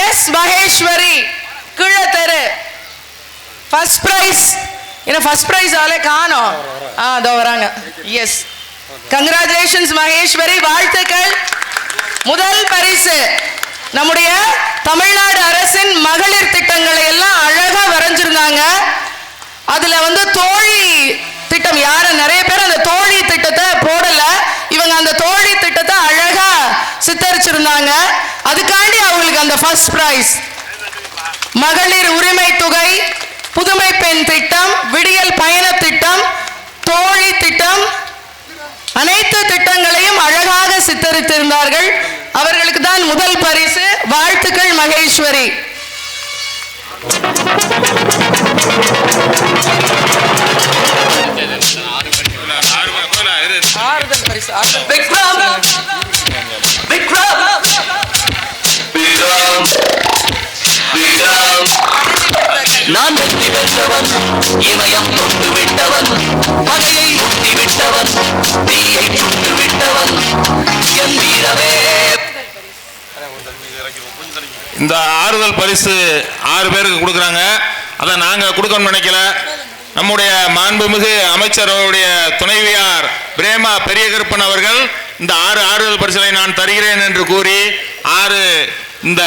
S Maheswari கீழத்தெரு. First prize. என்ன ஃபர்ஸ்ட் பிரைஸ் ஆளே காணோம். அதோ வராங்க. Yes, congratulations Maheswari. வாழ்த்துக்கள். முதல் பரிசு நம்முடைய தமிழ்நாடு அரசின் மகளிர் திட்டங்களை எல்லாம் அழகா வரைஞ்சிருந்தாங்க. அதுல வந்து தோழி திட்டம், யாரும் நிறைய பேர் அந்த தோழி திட்டத்தை போடல. இவங்க அந்த தோழி திட்டத்தை அழகா சித்தரிச்சிருந்தாங்க. அதுக்காண்டி அவங்களுக்கு அந்த ஃபர்ஸ்ட் பிரைஸ். மகளிர் உரிமை தொகை, புதுமை பெண் திட்டம், விடியல் பயண திட்டம், தோழி திட்டம், அனைத்து திட்டங்களையும் அழகாக சித்தரித்திருந்தார்கள். அவர்களுக்கு தான் முதல் பரிசு. வாழ்த்துக்கள் மகேஸ்வரி. ஆறுதல் பரிசு. நான் வெற்றி பெற்றவன், இமயம் கொண்டு விட்டவன், பகையை முட்டி விட்டவன், தீயை சுட்டு விட்டவன், என் வீரமே. இந்த ஆறுதல் பரிசு 6 பேருக்கு கொடுக்குறாங்க. அதை நாங்கள் கொடுக்கணும்னு நினைக்கல. நம்முடைய மாண்புமிகு அமைச்சருடைய துணைவியார் பிரேமா பெரியகருப்பன் அவர்கள் இந்த 6 ஆறுதல் பரிசுகளை நான் தருகிறேன் என்று கூறி 6 இந்த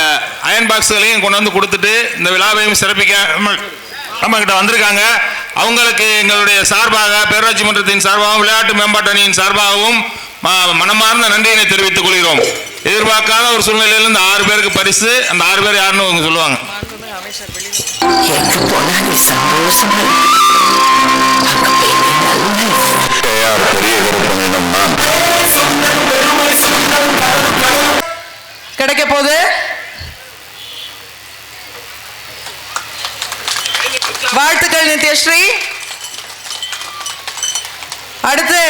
அயன் பாக்ஸ்களையும் கொண்டு வந்து கொடுத்துட்டு இந்த விழாவையும் சிறப்பிக்க நம்ம கிட்ட வந்திருக்காங்க. அவங்களுக்கு எங்களுடைய சார்பாக, பேரூராட்சி மன்றத்தின் சார்பாகவும், விளையாட்டு மேம்பாட்டு அணியின் சார்பாகவும் மனமார்ந்த நன்றியினை தெரிவித்துக் கொள்கிறோம். எதிர்பார்க்காத ஒரு சூழ்நிலையில் இந்த 6 பேருக்கு பரிசு. அந்த 6 பேர் யாருன்னு அவங்க சொல்லுவாங்க. கிடைக்க போது வாழ்த்துக்கள் நித்யஸ்ரீ. அடுத்து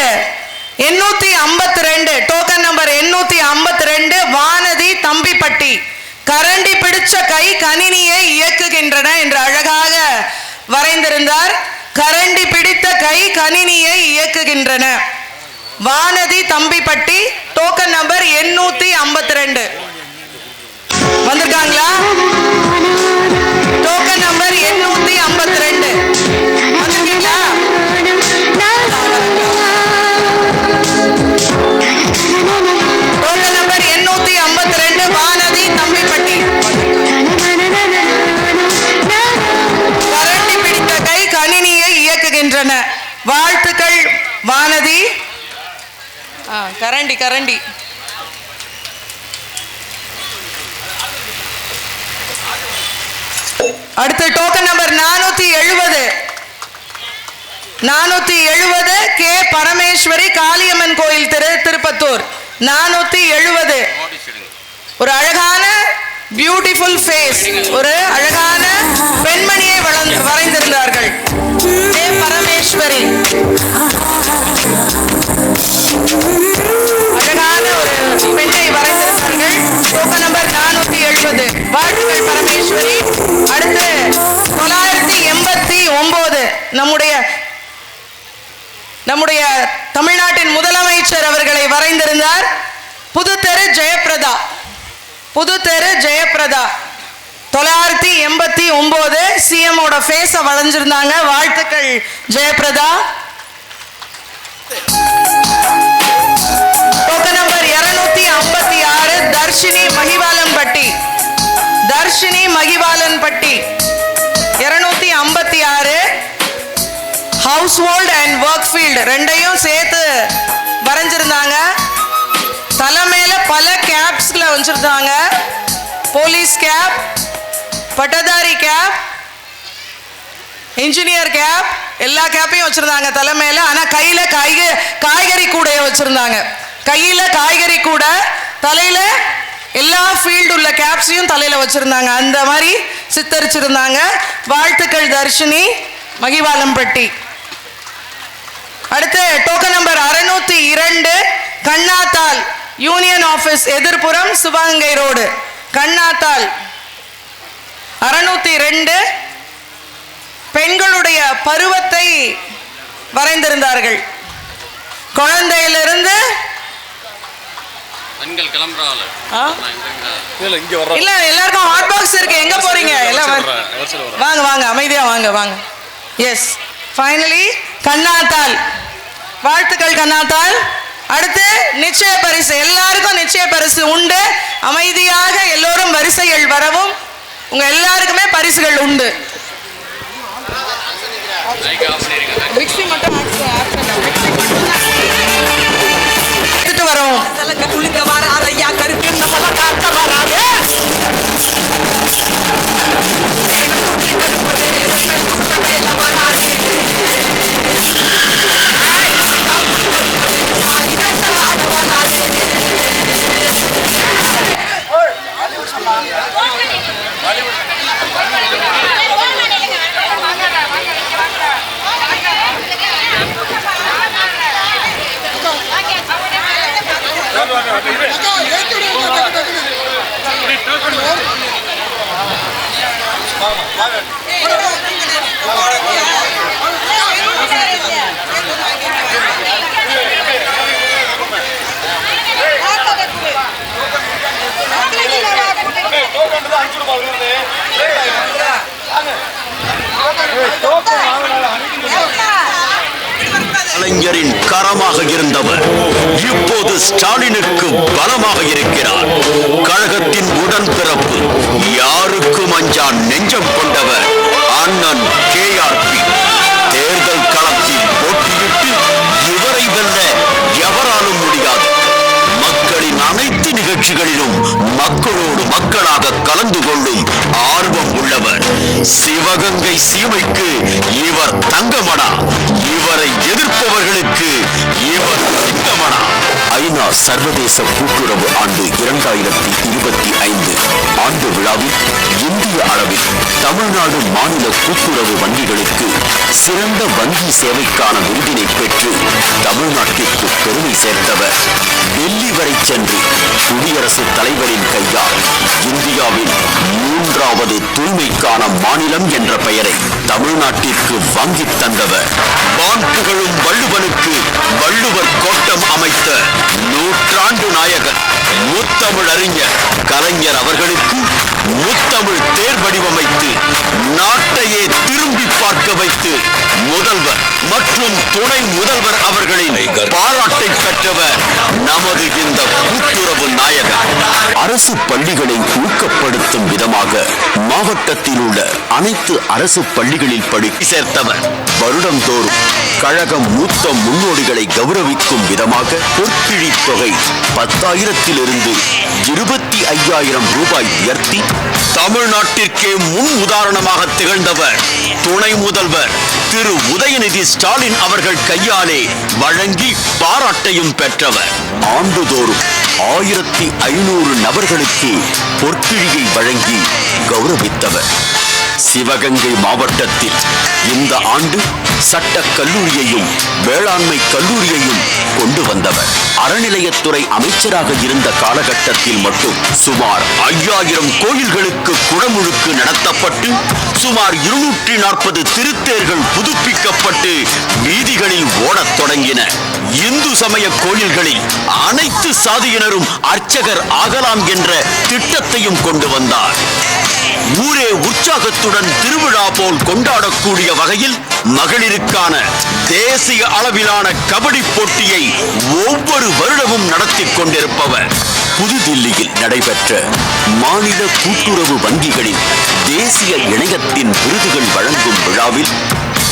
852 டோக்கன் நம்பர் 852 வானதி தம்பிப்பட்டி. கரண்டி பிடிச்ச கை கணினியை இயக்குகின்றன என்று அழகாக வரைந்திருந்தார். கரண்டி பிடித்த கை கணினியை இயக்குகின்றன. வானதி தம்பிப்பட்டி டோக்கன் நம்பர் 852 வந்திருக்காங்களா? டோக்கன் நம்பர் 852 கரண்டி கரண்டி. அடுத்து token number 470 K Parameswari Kaliamman கோயில் திருப்பத்தூர். 470. ஒரு அழகான பியூட்டிஃபுல் ஃபேஸ், ஒரு அழகான பெண்மணியை வரைந்திருந்தார்கள். கே பரமேஸ்வரி அழகான ஒரு பெண்ணை வரைந்திருந்தார்கள். Token number 470. வாழ்த்துக்கள் பரமேஸ்வரி. அடுத்து 989 நம்முடைய தமிழ்நாட்டின் முதலமைச்சர் அவர்களை வரைந்திருந்தார். புதுத்தெரு ஜெயப்பிரதா 989 சிஎம்மோட ஃபேஸ வளைஞ்சிருந்தாங்க. வாழ்த்துக்கள் Jayaprada. Token number 256 Dharshini Magivalanpatti 256 household and work field ரெண்டையும் சேர்த்து வரைஞ்சிருந்தாங்க. தலைமையில பல கேப்ஸ்ல வச்சிருந்தாங்க. போலீஸ் கேப், பட்டதாரி கேப், இன்ஜினியர் கேப், எல்லா கேப்பையும் வச்சிருந்தாங்க தலைமையில. ஆனா கையில காய்கறி கூடைய வச்சிருந்தாங்க. கையில காய்கறி கூட, தலையில எல்லா ஃபீல்டு உள்ள கேப்ஸையும் தலையில வச்சிருந்தாங்க. அந்த மாதிரி சித்தரிச்சிருந்தாங்க. வாழ்த்துக்கள் தர்ஷினி மகிவாலம்பட்டி. அடுத்து token number 602 Kannathal union office எதிர்ப்புறம் சிவகங்கை ரோடு. கண்ணாத்தால் 602 பெண்களுடைய பருவத்தை வரைந்திருந்தார்கள். குழந்தையிலிருந்து இல்ல, எல்லாருக்கும் ஹாட் பாக்ஸ் இருக்கு. எங்க போறீங்க? எல்லாம் வாங்க வாங்க, அமைதியா வாங்க. Yes, finally Kannathal. வாழ்த்துக்கள் கண்ணாத்தால். அடுத்து நிச்சய பரிசு. எல்லாருக்கும் நிச்சய பரிசு உண்டு. அமைதியாக எல்லோரும் வரிசைகள் வரவும். உங்க எல்லாருக்குமே பரிசுகள் உண்டு. எடுத்துட்டு வரவும். கலைஞரின் கரமாக இருந்தவர் இப்போது ஸ்டாலினுக்கு பலமாக இருக்கிறார். கழகத்தின் உடன்பிறப்பு, யாருக்கும் அஞ்சா நெஞ்சம் கொண்டவர் அண்ணன் KRP. தேர்தல் களத்தில் போட்டியிட்டு இவரை வெல்ல எவராலும் முடியாது. மக்களின் அனைத்து நிகழ்ச்சிகளிலும் மக்களோடு மக்களாக கலந்து கொள்ளும் ஆர்வம் உள்ளவர். சிவகங்கை சீமைக்கு இவர் தங்கமடா, இவரை எதிர்ப்பவர்களுக்கு இவர் சிங்கமடா. ஐநா சர்வதேச கூட்டுறவு ஆண்டு 2025 ஆண்டு விழாவில் இந்திய அளவில் தமிழ்நாடு மாநில கூட்டுறவு வங்கிகளுக்கு சிறந்த வங்கி சேவைக்கான விருதினை பெற்று தமிழ்நாட்டிற்கு பெருமை சேர்த்தவர். டெல்லி வரை சென்று குடியரசுத் தலைவரின் கையால் இந்தியாவின் 3வது தூய்மைக்கான மாநிலம் என்ற பெயரை தமிழ்நாட்டிற்கு வாங்கித் தந்தவர். வான்புகழும் வள்ளுவனுக்கு வள்ளுவர் கோட்டம் அமைத்த நூற்றாண்டு நாயகன் முத்தமிழறிஞர் கலைஞர் அவர்களுக்கு முத்தமிழ் தேர் வடிவமைத்து நாட்டையே திரும்பி பார்க்க வைத்து முதல்வர் மற்றும் துணை முதல்வர் அவர்களின் பாராட்டை பெற்றவர் நமது இந்த கூட்டுறவு நாயகர். அரசு பள்ளிகளை ஊக்கப்படுத்தும் விதமாக மாவட்டத்தில் உள்ள அனைத்து அரசு பள்ளிகளில் படிக்க சேர்த்தவர். வருடந்தோறும் கழக மூத்த முன்னோடிகளை கௌரவிக்கும் விதமாக பொற்கிழி தொகை 10,000 25,000 ரூபாய் உயர்த்தி தமிழ்நாட்டிற்கே முன் உதாரணமாக திகழ்ந்தவர் துணை முதல்வர் திரு உதயநிதி ஸ்டாலின் அவர்கள் கையாலே வழங்கி பாராட்டையும் பெற்றவர். ஆண்டுதோறும் 1,500 நபர்களுக்கு பொற்கிழியை வழங்கி கௌரவித்தவர். சிவகங்கை மாவட்டத்தில் இந்த ஆண்டு சட்டக் கல்லூரியையும் வேளாண்மை கல்லூரியையும் கொண்டு வந்தவர். அறநிலையத்துறை அமைச்சராக இருந்த காலகட்டத்தில் மட்டும் சுமார் 5,000 கோயில்களுக்கு குடமுழுக்கு நடத்தப்பட்டு சுமார் 240 திருத்தேர்கள் புதுப்பிக்கப்பட்டு வீதிகளில் ஓடத் தொடங்கின. இந்து சமய கோயில்களில் அனைத்து சாதியினரும் அர்ச்சகர் ஆகலாம் என்ற திட்டத்தையும் கொண்டு வந்தார். ஊரே உற்சாகத்துடன் திருவிழா போல் கொண்டாடக்கூடிய வகையில் மகளிருக்கான தேசிய அளவிலான கபடி போட்டியை ஒவ்வொரு வருடமும் நடத்தி கொண்டிருப்பவர். புதுதில்லியில் நடைபெற்ற மாநில கூட்டுறவு வங்கிகளின் தேசிய இணையத்தின் விருதுகள் வழங்கும் விழாவில்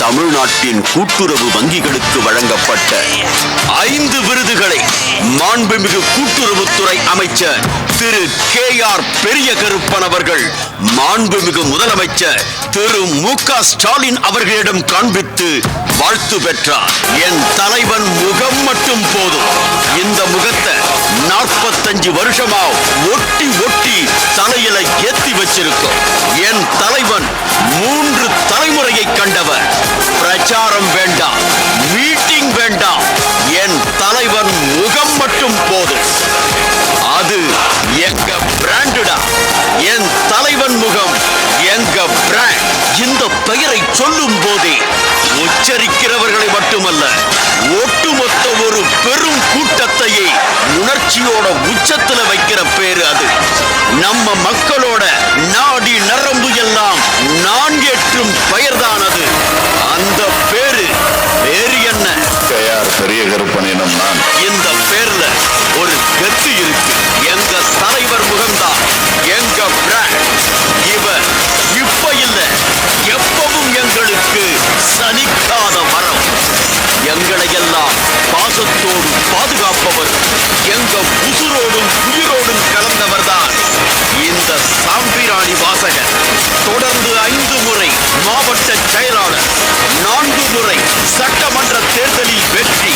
தமிழ்நாட்டின் கூட்டுறவு வங்கிகளுக்கு வழங்கப்பட்ட 5 விருதுகளை மாண்புமிகு கூட்டுறவுத்துறை அமைச்சர் திரு KR பெரிய கருப்பன் அவர்கள் மாண்புமிகு முதலமைச்சர் திரு MK ஸ்டாலின் அவர்களிடம் காண்பித்து வாழ்த்து பெற்றார். என் தலைவன் முகம் மட்டும் போதும், இந்த முகத்தை 45 வருஷமா ஒட்டி ஒட்டி தலையில ஏத்தி வச்சிருக்கோம். என் தலைவன் 3 தலைமுறையை கண்டவர். பிரச்சாரம் வேண்டாம், மீட்டிங் வேண்டாம், என் தலைவன் முகம் மட்டும் போதும். அது எங்க பிராண்டுடா. என் தலைவன் முகம் எங்க பிராண்ட். இந்த பெயரை சொல்லும் போதே உச்சரிக்கிறவர்களை மட்டுமல்ல, ஒட்டுமொத்த ஒரு பெரும் கூட்டத்தையே உணர்ச்சியோட உச்சத்துல வைக்கிற பேரு அது. நம்ம மக்களோட நாடி நரம்பு எல்லாம் நான் ஏற்றும் பெயர்தான் அது. அந்த பேரு வேறு என்ன? KR பெரிய கருப்பன் எனும் நான். இந்த பேர்ல ஒரு கெத்து இருக்கு. எங்க தலைவர் முகம்தான் எங்க பிராண்ட். இவர் இப்ப இல்ல, எப்பவும் எங்களுக்கு சலிக்காத வரம். எங்களை எல்லாம் பாசத்தோடு பாதுகாப்பவர், எங்க உசுரோடும் உயிரோடும் கலந்தவர்தான் இந்த சாம்பிராணி வாசகர். தொடர்ந்து 5 முறை மாவட்ட செயலாளர், 4 முறை சட்டமன்ற தேர்தலில் வெற்றி.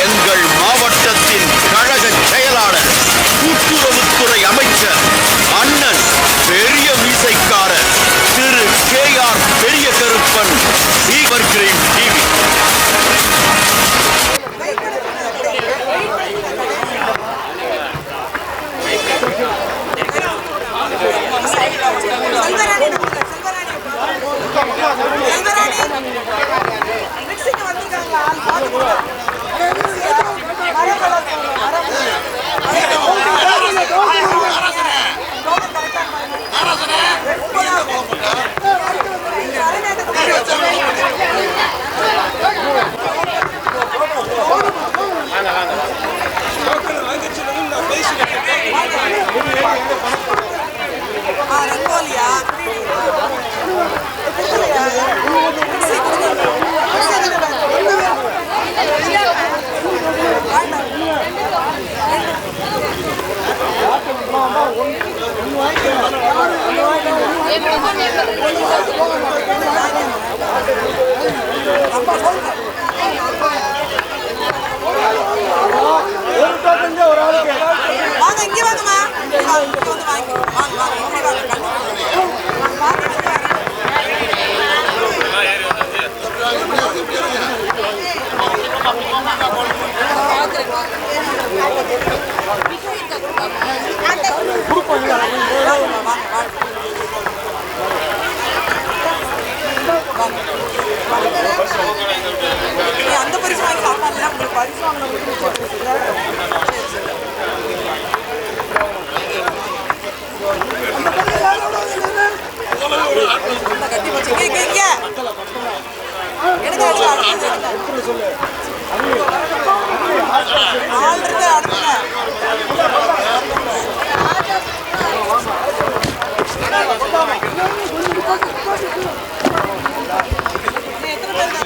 எங்கள் மாவட்டத்தின் கழக செயலாளர், கூட்டுறவுத்துறை அமைச்சர், அண்ணன் பெரிய மீசைக்காரர் திரு KR பெரிய கருப்பன். Fever green TV. அந்த பரிசு வாங்கி சாப்பிடல, உங்களுக்கு பரிசு கட்டி போச்சு. ஆள் இருக்கு அடுத்த எத்தனை பேர்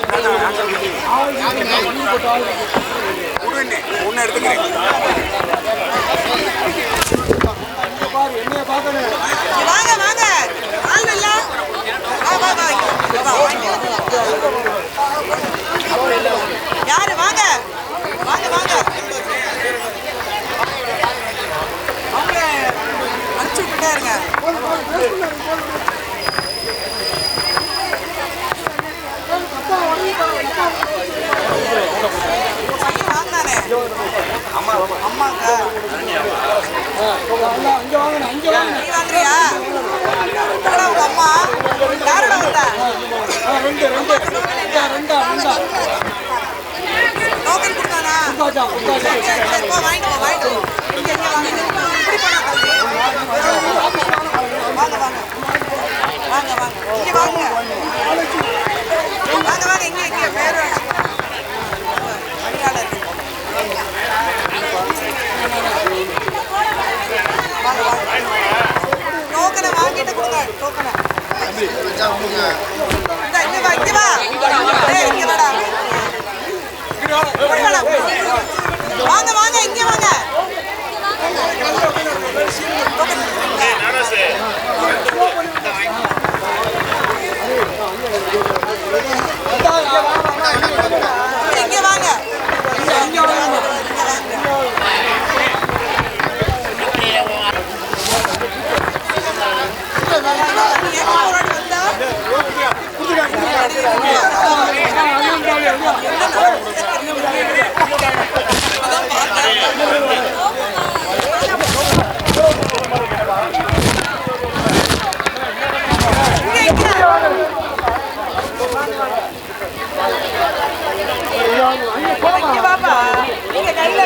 வாங்க வாங்க ஆள் இல்ல வா வா வா யாரு வாங்க வாங்க வாங்க அவங்க அனுப்பிச்சு விட்டுட்டே இருங்க வாங்கினானே அம்மாங்க நீ வாங்குறியா உங்க அம்மா யாரோட வந்தா டோக்கன் கொடுத்தானா சரி போ வாங்கிட்டு போ வாங்கிட்டு போ இங்க வாங்க இப்படி போனா வாங்க வாங்க வாங்க வாங்க இங்க வாங்க வாங்க வாங்க இங்க பேர் அடியாளர் டோக்கனை வாங்கிட்டு கொடுங்க டோக்கனை இங்க வா இங்க வா ஏய் இங்க வாடா வாங்க வாங்க இங்க வாங்க இங்க வாங்க பாப்பா நீங்க கையில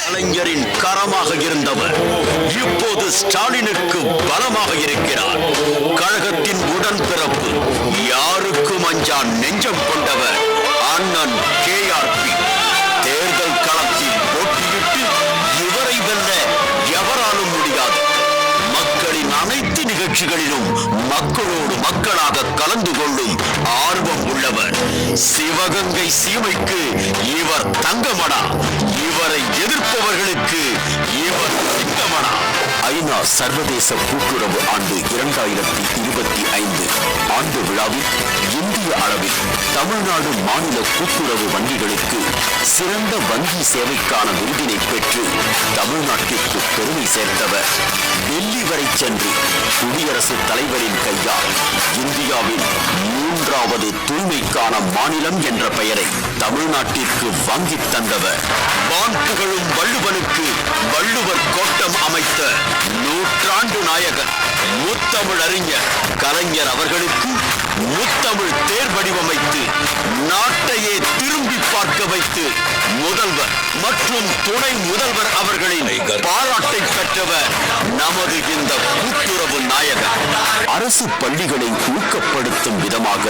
கலைஞரின் கரமாக இருந்தவர் இப்போது ஸ்டாலினுக்கு பலமாக இருக்கிறார். கழகத்தின் உடன்பிறப்பு, யாருக்கும் அஞ்சா நெஞ்சம் கொண்டவர் அண்ணன் KRP. தேர்தல் களத்தில் போட்டியிட்டு இவரை வெல்ல எவராலும் முடியாது. மக்களின் அனைத்து நிகழ்ச்சிகளிலும் மக்களோடு மக்களாக கலந்து கொள்ளும் ஆர்வம் உள்ளவர். சிவகங்கை சீமைக்கு இவர் தங்கமடா, இவரை எதிர்ப்பவர்களுக்கு இவர் சிங்கமடா. ஐநா சர்வதேச கூட்டுறவு ஆண்டு 2025 ஆண்டு விழாவில் இந்திய அளவில் தமிழ்நாடு மாநில கூட்டுறவு வங்கிகளுக்கு சிறந்த வங்கி சேவைக்கான விருதினை பெற்று தமிழ்நாட்டிற்கு பெருமை சேர்த்தவர். டெல்லி வரை சென்று குடியரசுத் தலைவரின் கையால் இந்தியாவின் 3வது தூய்மைக்கான மாநிலம் என்ற பெயரை தமிழ்நாட்டிற்கு வாங்கித் தந்தவர். வான்புகழும் வள்ளுவனுக்கு வள்ளுவர் கோட்டம் அமைத்த நூற்றாண்டு நாயகர் முத்தமிழறிஞர் கலைஞர் அவர்களுக்கு முத்தமிழ் தேர் வடிவமைத்து நாட்டையே திரும்பி பார்க்க வைத்து முதல்வர் மற்றும் துணை முதல்வர் அவர்களின் பாராட்டை பெற்றவர் நமது இந்த கூட்டுறவு நாயகர். அரசு பள்ளிகளை ஊக்கப்படுத்தும் விதமாக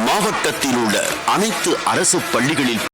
மாவட்டத்தில் உள்ள அனைத்து அரசு பள்ளிகளில்